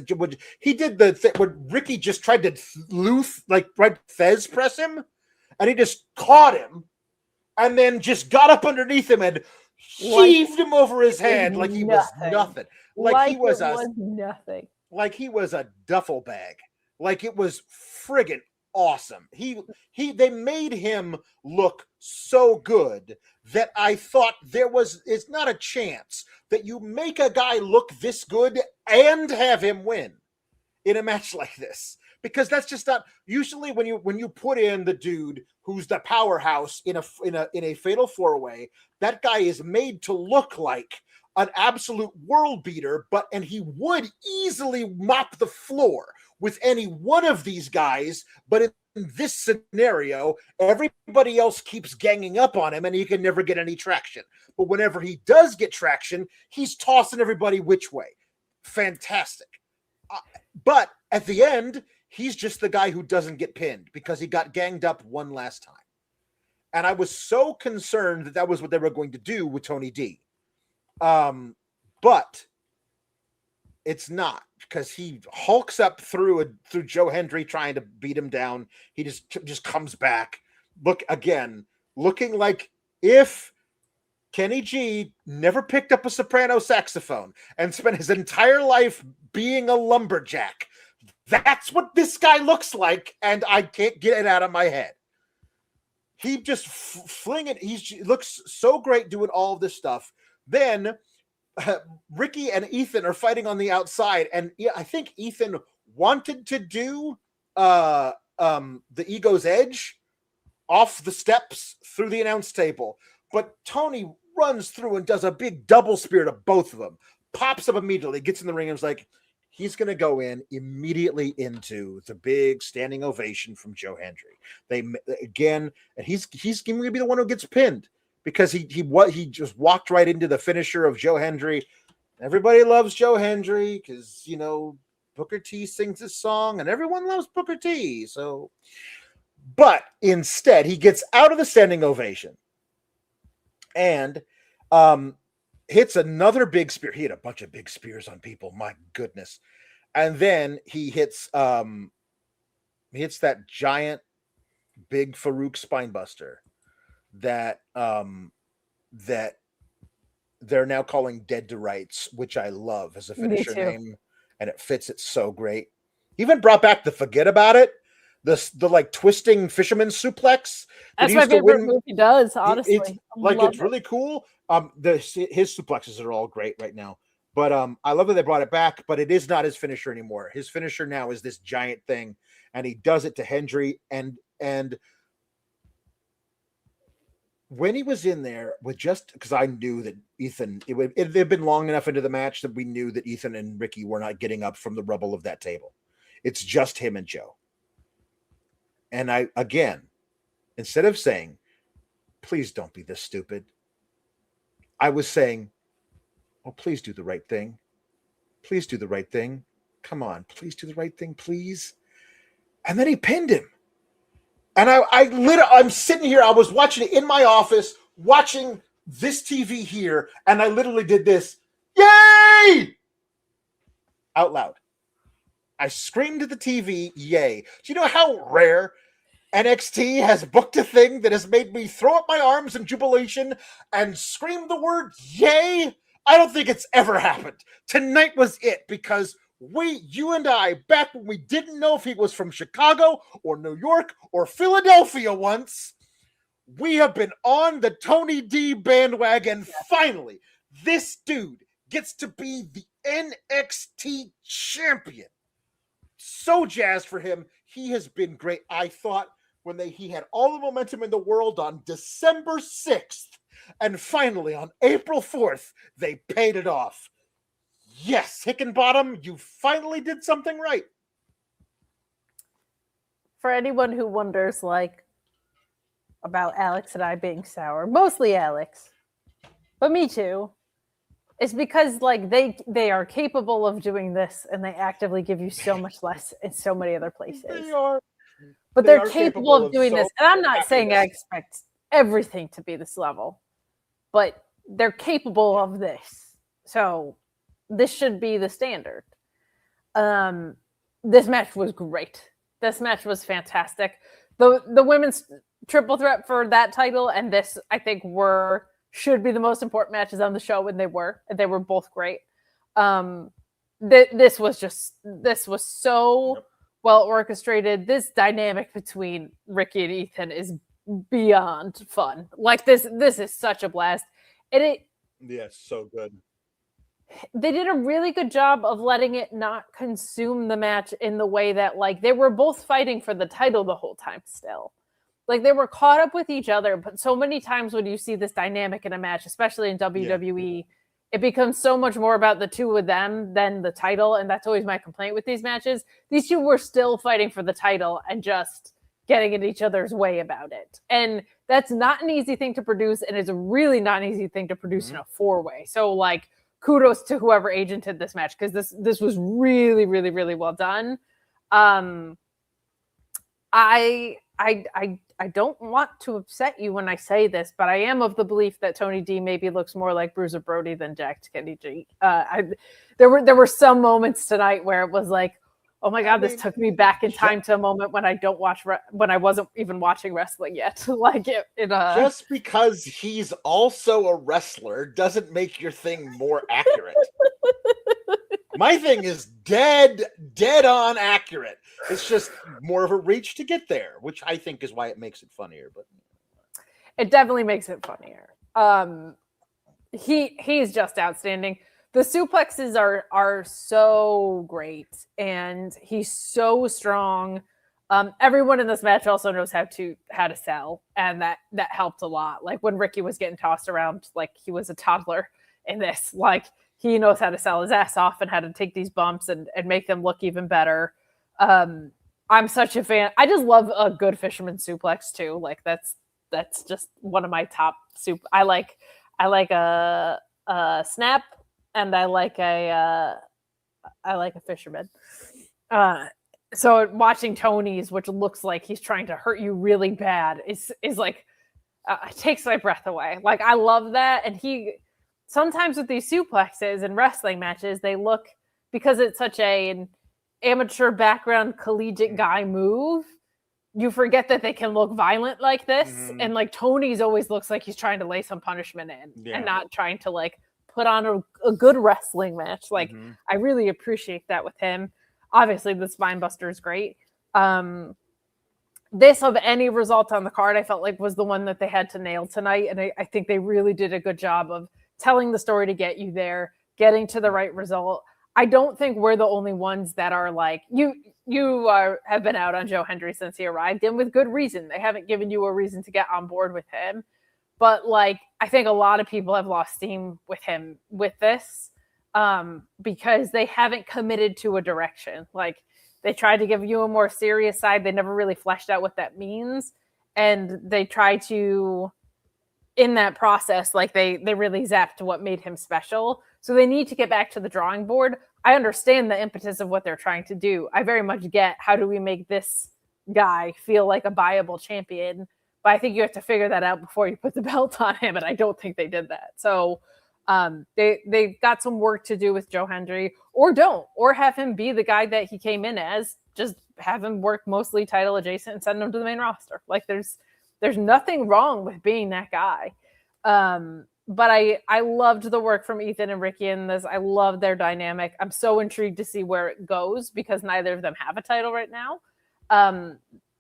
he did the thing when Ricky just tried to Fez press him, and he just caught him, and then just got up underneath him and heaved him over his head like he was nothing. Like he was nothing. Like he was a duffel bag. Like it was friggin' awesome. They made him look so good that I thought it's not a chance that you make a guy look this good and have him win in a match like this, because that's just not usually when you put in the dude who's the powerhouse in a fatal 4-way, that guy is made to look like an absolute world beater, and he would easily mop the floor with any one of these guys, but in this scenario, everybody else keeps ganging up on him and he can never get any traction. But whenever he does get traction, he's tossing everybody which way. Fantastic. But at the end, he's just the guy who doesn't get pinned because he got ganged up one last time. And I was so concerned that was what they were going to do with Tony D. But it's not, because he hulks up through Joe Hendry trying to beat him down. He just comes back. Looking like if Kenny G never picked up a soprano saxophone and spent his entire life being a lumberjack. That's what this guy looks like, and I can't get it out of my head. He just flinging. He looks so great doing all of this stuff. Then Ricky and Ethan are fighting on the outside, and I think Ethan wanted to do the Ego's Edge off the steps through the announce table, but Tony runs through and does a big double spear to both of them, pops up immediately, gets in the ring, and was like, he's going to go in immediately into the big standing ovation from Joe Hendry. They again, and he's going to be the one who gets pinned because he just walked right into the finisher of Joe Hendry. Everybody loves Joe Hendry because, you know, Booker T sings his song and everyone loves Booker T. So, but instead he gets out of the standing ovation and hits another big spear. He had a bunch of big spears on people. My goodness. And then he hits that giant big Farouk spinebuster that that they're now calling Dead to Rights, which I love as a finisher name, and it fits it so great. He even brought back the forget about it, the like twisting fisherman suplex. That's my favorite move he does, honestly. It's really cool. His suplexes are all great right now. But I love that they brought it back, but it is not his finisher anymore. His finisher now is this giant thing, and he does it to Hendry. And when he was in there with just because I knew that Ethan, it had been long enough into the match that we knew that Ethan and Ricky were not getting up from the rubble of that table. It's just him and Joe. And I, again, instead of saying, please don't be this stupid, I was saying, oh, please do the right thing. Please do the right thing. Come on, please do the right thing, please. And then he pinned him. And I'm sitting here, I was watching it in my office, watching this TV here, and I literally did this, yay! Out loud. I screamed at the TV, yay. Do you know how rare NXT has booked a thing that has made me throw up my arms in jubilation and scream the word yay? I don't think it's ever happened. Tonight was it because you and I, back when we didn't know if he was from Chicago or New York or Philadelphia once, we have been on the Tony D bandwagon. Finally, this dude gets to be the NXT champion. So jazzed for him. He has been great. I thought when he had all the momentum in the world on December 6th, and finally on April 4th, they paid it off. Yes, Hickenbottom, you finally did something right. For anyone who wonders, like, about Alex and I being sour, mostly Alex, but me too, it's because, like, they are capable of doing this, and they actively give you so much less in so many other places. They are. But they're capable of doing this. And I'm not saying I expect everything to be this level, but they're capable of this. So this should be the standard. This match was great. This match was fantastic. The women's triple threat for that title and this, I think, should be the most important matches on the show, and they were both great. This was so well orchestrated. This dynamic between Ricky and Ethan is beyond fun. Like this is such a blast. And so good. They did a really good job of letting it not consume the match in the way that, like, they were both fighting for the title the whole time still. Like, they were caught up with each other, but so many times when you see this dynamic in a match, especially in WWE, it becomes so much more about the two of them than the title, and that's always my complaint with these matches. These two were still fighting for the title and just getting in each other's way about it. And that's not an easy thing to produce, and it's really not an easy thing to produce in a four-way. So, like, kudos to whoever agented this match, because this was really, really, really well done. I don't want to upset you when I say this, but I am of the belief that Tony D maybe looks more like Bruiser Brody than Jacked Kenny G. There were some moments tonight where it was like, Oh my God, this took me back in time to a moment when I don't watch when I wasn't even watching wrestling yet. Like just because he's also a wrestler doesn't make your thing more accurate. My thing is dead on accurate. It's just more of a reach to get there, which I think is why it makes it funnier. But it definitely makes it funnier. He's just outstanding. The suplexes are so great, and he's so strong. Everyone in this match also knows how to sell, and that helped a lot. Like when Ricky was getting tossed around like he was a toddler in this, like he knows how to sell his ass off and how to take these bumps and make them look even better. I'm such a fan. I just love a good fisherman suplex too. Like that's just one of my top I like a snap, and I like a fisherman. So watching Tony's, which looks like he's trying to hurt you really bad, is like it takes my breath away. Like I love that, and he sometimes with these suplexes and wrestling matches, they look, because it's such an amateur background collegiate guy move, you forget that they can look violent like this. Mm-hmm. And like Tony's always looks like he's trying to lay some punishment in and not trying to like put on a good wrestling match. Like I really appreciate that with him. Obviously the spine buster is great. This of any result on the card, I felt like was the one that they had to nail tonight. And I think they really did a good job of telling the story to get you there, getting to the right result. I don't think we're the only ones that are like, you have been out on Joe Hendry since he arrived, and with good reason. They haven't given you a reason to get on board with him. But like, I think a lot of people have lost steam with him with this because they haven't committed to a direction. Like they tried to give you a more serious side. They never really fleshed out what that means. And they try to, in that process, like they really zapped what made him special. So they need to get back to the drawing board. I understand the impetus of what they're trying to do. I very much get, how do we make this guy feel like a viable champion? But I think you have to figure that out before you put the belt on him, and I don't think they did that. So they've got some work to do with Joe Hendry, or don't, or have him be the guy that he came in as. Just have him work mostly title adjacent and send him to the main roster. Like there's nothing wrong with being that guy. But I loved the work from Ethan and Ricky in this. I love their dynamic. I'm so intrigued to see where it goes because neither of them have a title right now.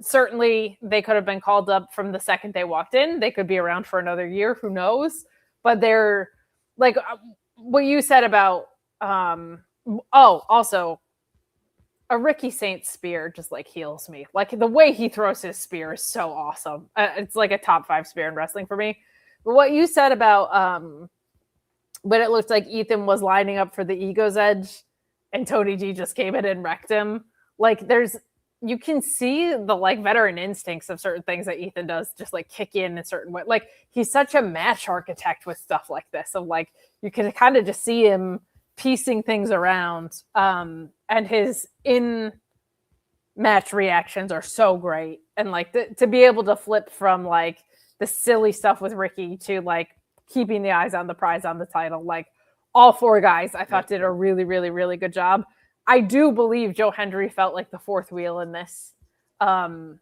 Certainly, they could have been called up from the second they walked in. They could be around for another year. Who knows? But they're like what you said about. Also, a Ricky Saint spear just like heals me. Like the way he throws his spear is so awesome. It's like a top 5 spear in wrestling for me. But what you said about when it looked like Ethan was lining up for the Ego's Edge and Tony G just came in and wrecked him. Like you can see the like veteran instincts of certain things that Ethan does just like kick in a certain way. Like he's such a match architect with stuff like this. So like you can kind of just see him piecing things around. And his in match reactions are so great. And like to be able to flip from like the silly stuff with Ricky to like keeping the eyes on the prize on the title. Like all 4 guys I thought did a really, really, really good job. I do believe Joe Hendry felt like the 4th wheel in this. And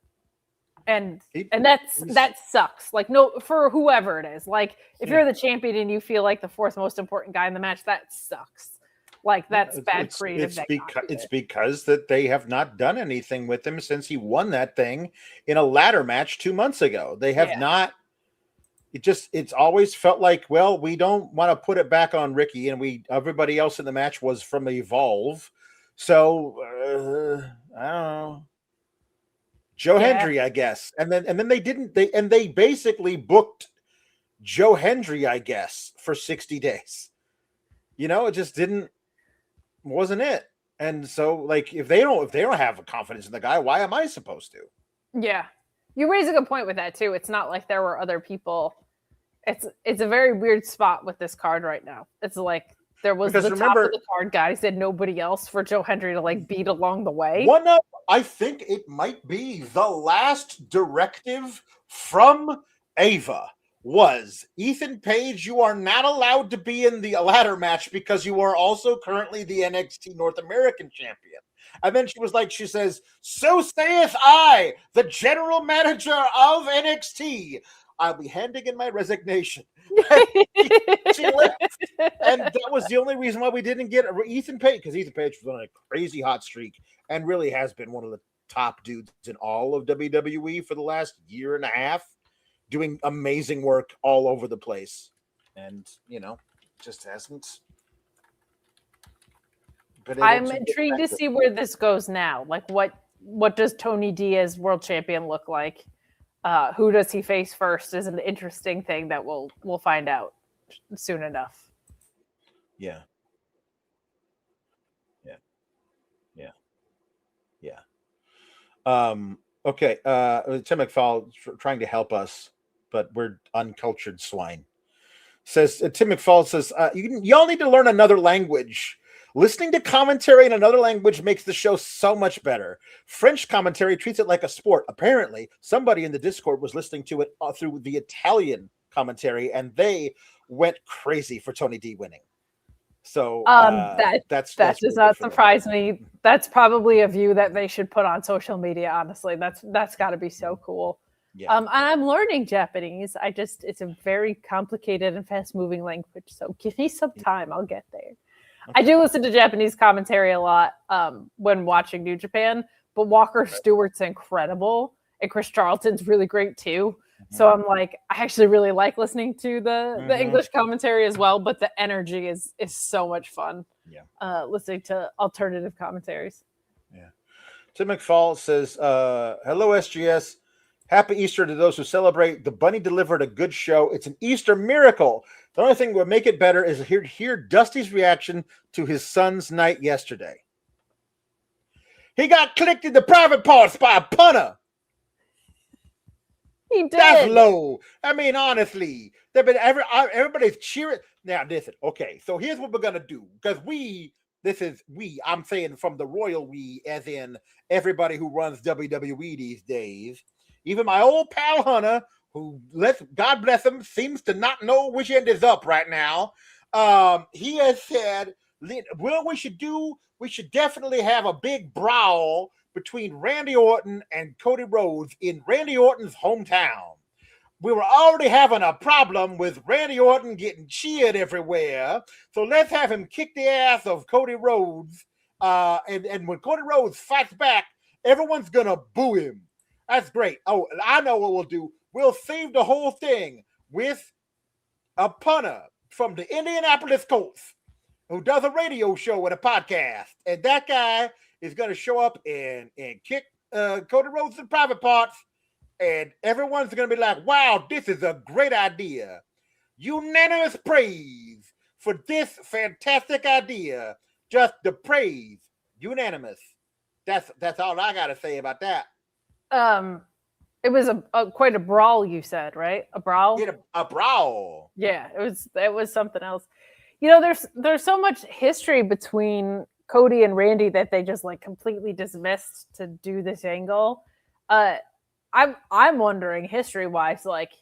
that sucks. Like no, for whoever it is, like if you're the champion and you feel like the 4th most important guy in the match, that sucks. Like that's bad creative. It's because that they have not done anything with him since he won that thing in a ladder match 2 months ago. They have not. It's always felt like, well, we don't want to put it back on Ricky, and everybody else in the match was from Evolve. So I don't know. Joe Hendry, I guess. And then they basically booked Joe Hendry, I guess, for 60 days. It just wasn't it. And so like if they don't have a confidence in the guy, why am I supposed to? Yeah. You raise a good point with that too. It's not like there were other people. It's a very weird spot with this card right now. It's like there was top of the card guys and nobody else for Joe Hendry to like beat along the way. I think it might be the last directive from Ava was Ethan Page, you are not allowed to be in the ladder match because you are also currently the NXT North American champion. And then she says, "So saith I, the general manager of NXT. I'll be handing in my resignation." She left. And that was the only reason why we didn't get Ethan Page, because Ethan Page was on a crazy hot streak and really has been one of the top dudes in all of WWE for the last year and a half, doing amazing work all over the place. And, just hasn't been able I'm to intrigued to see where this goes now. Like, what does Tony D as world champion look like? Who does he face first is an interesting thing that we'll find out soon enough. Yeah. Okay. Tim McFall trying to help us, but we're uncultured swine. Says Tim McFall says, y'all need to learn another language. Listening to commentary in another language makes the show so much better. French commentary treats it like a sport. Apparently, somebody in the Discord was listening to it through the Italian commentary, and they went crazy for Tony D winning. So that does not surprise me. That's probably a view that they should put on social media. Honestly, that's got to be so cool. Yeah. And I'm learning Japanese. It's a very complicated and fast moving language. So give me some time. I'll get there. Okay. I do listen to Japanese commentary a lot when watching New Japan, but Walker Stewart's incredible, and Chris Charlton's really great too. So I'm like, I actually really like listening to the English commentary as well, but the energy is so much fun. Yeah. Listening to alternative commentaries. Yeah. Tim McFall says, hello, SGS. Happy Easter to those who celebrate. The bunny delivered a good show. It's an Easter miracle. The only thing that would make it better is to hear Dusty's reaction to his son's night yesterday. He got clicked in the private parts by a punter. He did. That's low. I mean, honestly, everybody's cheering. Now, listen. Okay, so here's what we're gonna do, because I'm saying from the royal we, as in everybody who runs WWE these days. Even my old pal Hunter, who God bless him, seems to not know which end is up right now. He has said, "Well, we should definitely have a big brawl between Randy Orton and Cody Rhodes in Randy Orton's hometown. We were already having a problem with Randy Orton getting cheered everywhere, so let's have him kick the ass of Cody Rhodes. And when Cody Rhodes fights back, everyone's gonna boo him. That's great. Oh, I know what we'll do. We'll save the whole thing with a punter from the Indianapolis Colts who does a radio show and a podcast, and that guy is going to show up and kick Cody Rhodes in private parts, and everyone's going to be like, wow, this is a great idea. Unanimous praise for this fantastic idea. Just the praise. Unanimous. That's all I got to say about that. It was quite a brawl, you said, right? A brawl? Yeah, a brawl. Yeah, it was something else. There's so much history between Cody and Randy that they just like completely dismissed to do this angle. I'm wondering history-wise, like,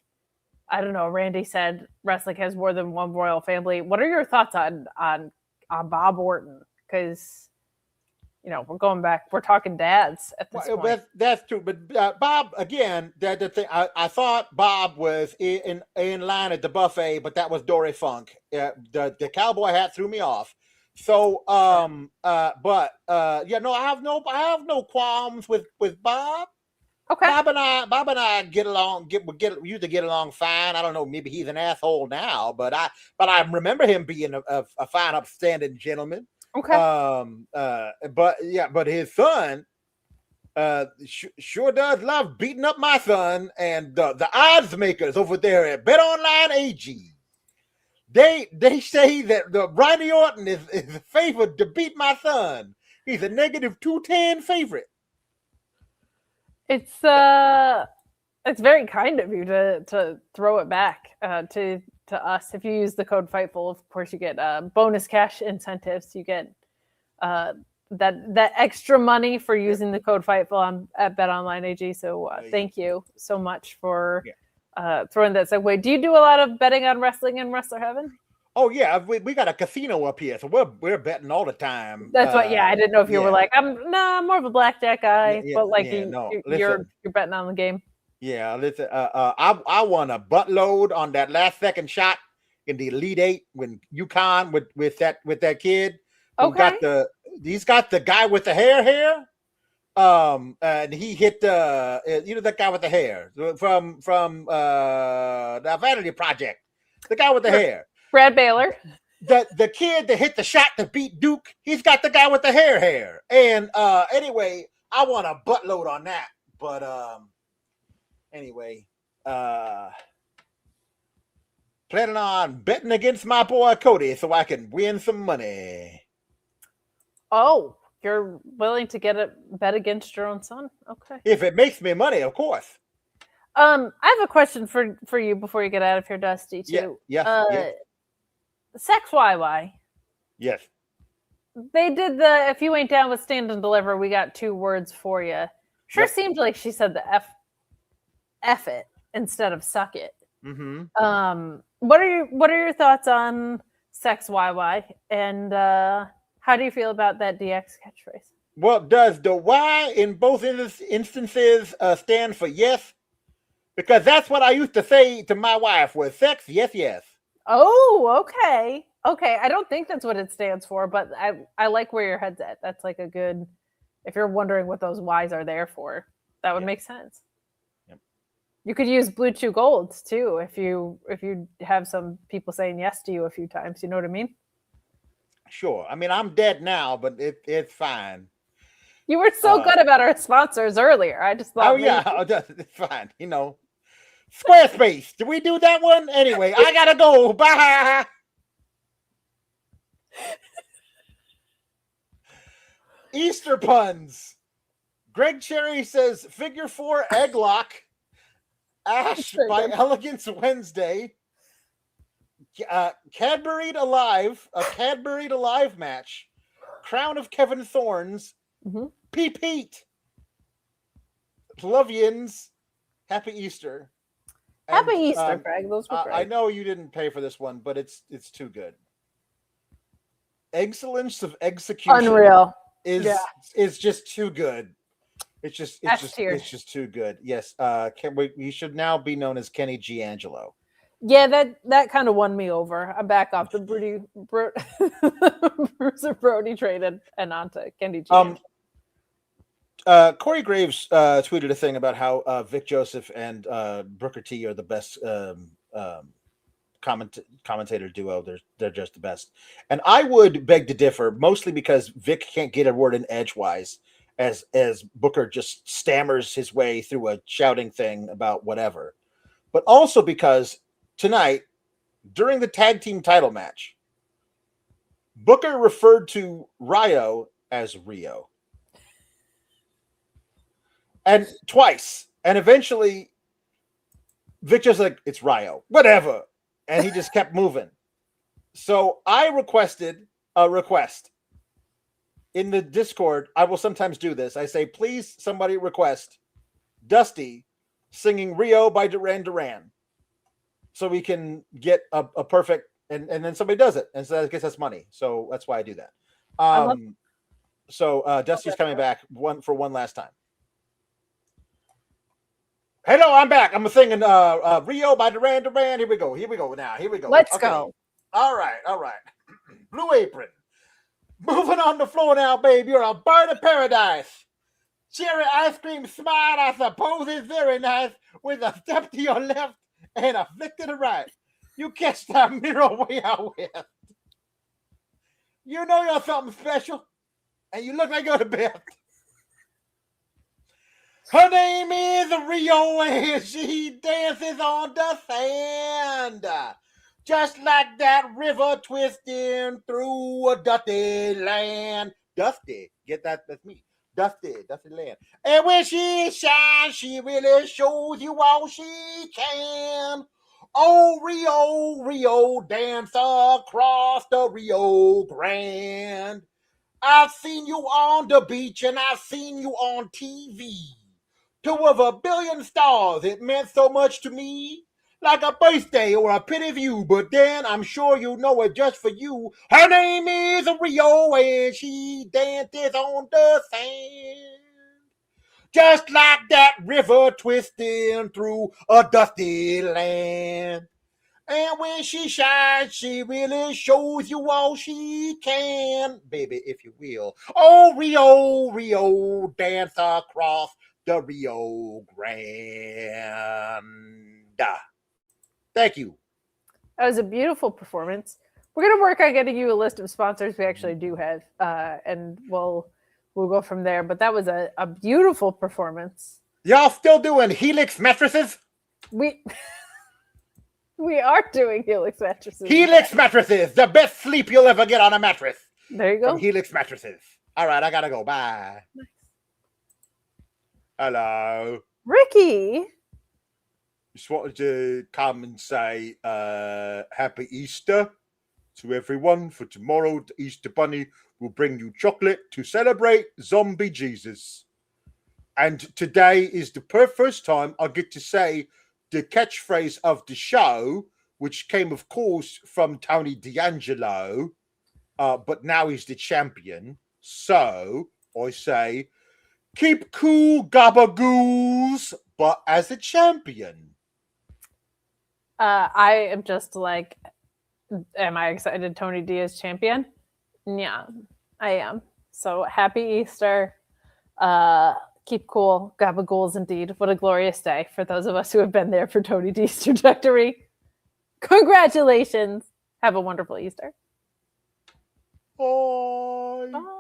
I don't know, Randy said wrestling has more than one royal family. What are your thoughts on Bob Orton? Because we're talking dads at this point. That's true. But Bob, again, the thing, I thought Bob was in line at the buffet, but that was Dory Funk. The cowboy hat threw me off. So, I have no qualms with Bob. Okay. Bob and I get along. Used to get along fine. I don't know. Maybe he's an asshole now, but I remember him being a fine, upstanding gentleman. Okay. But his son sure does love beating up my son, and the odds makers over there at BetOnline AG. They say that the Randy Orton is favored to beat my son. He's a -210 favorite. It's very kind of you to throw it back to us. If you use the code FIGHTFUL, of course you get bonus cash incentives. You get that extra money for using the code FIGHTFUL at BetOnline AG. So thank you so much for throwing that segue. Do you do a lot of betting on wrestling in Wrestler Heaven? Oh yeah, we got a casino up here, so we're betting all the time. That's what. Yeah, I didn't know if you were yeah. like, I'm more of a blackjack guy, but like no. you're betting on the game. Yeah, listen. I won a buttload on that last second shot in the Elite Eight when UConn with that kid who Okay. he's got the guy with the hair. And he hit that guy with the hair from the Vanity Project, the guy with the hair, Brad Baylor. The kid that hit the shot to beat Duke, he's got the guy with the hair. And anyway, I won a buttload on that. But anyway, planning on betting against my boy Cody so I can win some money. Oh, you're willing to get a bet against your own son? Okay. If it makes me money, of course. I have a question for you before you get out of here, Dusty, too. Yeah. Sex YY. Yes. They did if you ain't down with Stand and Deliver, we got 2 words for you. Sure seemed like she said the F it instead of suck it. Mm-hmm. What are your thoughts on Sex YY, and how do you feel about that DX catchphrase? Well, does the Y in both instances stand for yes? Because that's what I used to say to my wife was sex, yes. Oh, okay. I don't think that's what it stands for, but I like where your head's at. That's like a good, if you're wondering what those Y's are there for, that would make sense. Yep. You could use Blue Chew Golds too if you have some people saying yes to you a few times. You know what I mean? Sure. I mean, I'm dead now, but it's fine. You were so good about our sponsors earlier. I just thought. Oh yeah, it's fine. You know, Squarespace. Did we do that one? Anyway, I gotta go. Bye. Easter puns. Greg Cherry says figure 4 egg lock. Ash by Elegance Wednesday. Cadburied Alive, a Cadburied Alive match. Crown of Kevin Thorns. Mm-hmm. Pete. Love yins. Happy Easter. Happy Easter, Greg. Those were great. I know you didn't pay for this one, but it's too good. Excellence of execution. Unreal. Is just too good. It's just too good. Yes. We should now be known as Kenny G. Angelo. Yeah, that kind of won me over. I'm back off the Bruiser Brody traded and onto Kenny G. Corey Graves tweeted a thing about how Vic Joseph and Booker T are the best commentator duo. They're just the best. And I would beg to differ, mostly because Vic can't get a word in edgewise as Booker just stammers his way through a shouting thing about whatever. But also because tonight, during the tag team title match, Booker referred to Rio as Rio. And twice. And eventually, Vic just like, it's Rio. Whatever. And he just kept moving. So I requested a request. In the Discord, I will sometimes do this. I say, please, somebody request Dusty singing Rio by Duran Duran. So we can get a perfect, and then somebody does it. And so I guess that's money. So that's why I do that. So Dusty's coming back for one last time. Hello, I'm back. I'm singing Rio by Duran Duran. Here we go now. Here we go. Let's go. All right. Blue Apron. Moving on the floor now, babe. You're a bird of paradise. Cherry ice cream smile, I suppose, is very nice. With a step to your left and a flick to the right. You catch that mirror way out west. You know you're something special. And you look like you're the best. Her name is Rio, and she dances on the sand. Just like that river twisting through a dusty land. Dusty. Get that? That's me. Dusty land. And when she shines, she really shows you all she can. Oh, Rio, dance across the Rio Grande. I've seen you on the beach and I've seen you on TV. 2 of a billion stars, it meant so much to me. like a birthday or a pity view, but then I'm sure you know it just for you. Her name is Rio, and she dances on the sand. Just like that river twisting through a dusty land. And when she shines, she really shows you all she can, baby, if you will. Oh, Rio, Rio, dance across the Rio Grande. Thank you. That was a beautiful performance. We're going to work on getting you a list of sponsors we actually do have, and we'll go from there. But that was a beautiful performance. Y'all still doing Helix mattresses? We are doing Helix mattresses. Helix mattresses, the best sleep you'll ever get on a mattress. There you go. From Helix mattresses. All right, I gotta go. Bye. Nice. Hello. Ricky. Just wanted to come and say Happy Easter to everyone. For tomorrow, the Easter Bunny will bring you chocolate to celebrate Zombie Jesus. And today is the first time I get to say the catchphrase of the show, which came, of course, from Tony D'Angelo, but now he's the champion. So I say, keep cool, gabagoos, but as a champion. I am just like, am I excited Tony D is champion? Yeah, I am. So happy Easter. Keep cool. Gabagools indeed. What a glorious day for those of us who have been there for Tony D's trajectory. Congratulations. Have a wonderful Easter. Bye. Bye.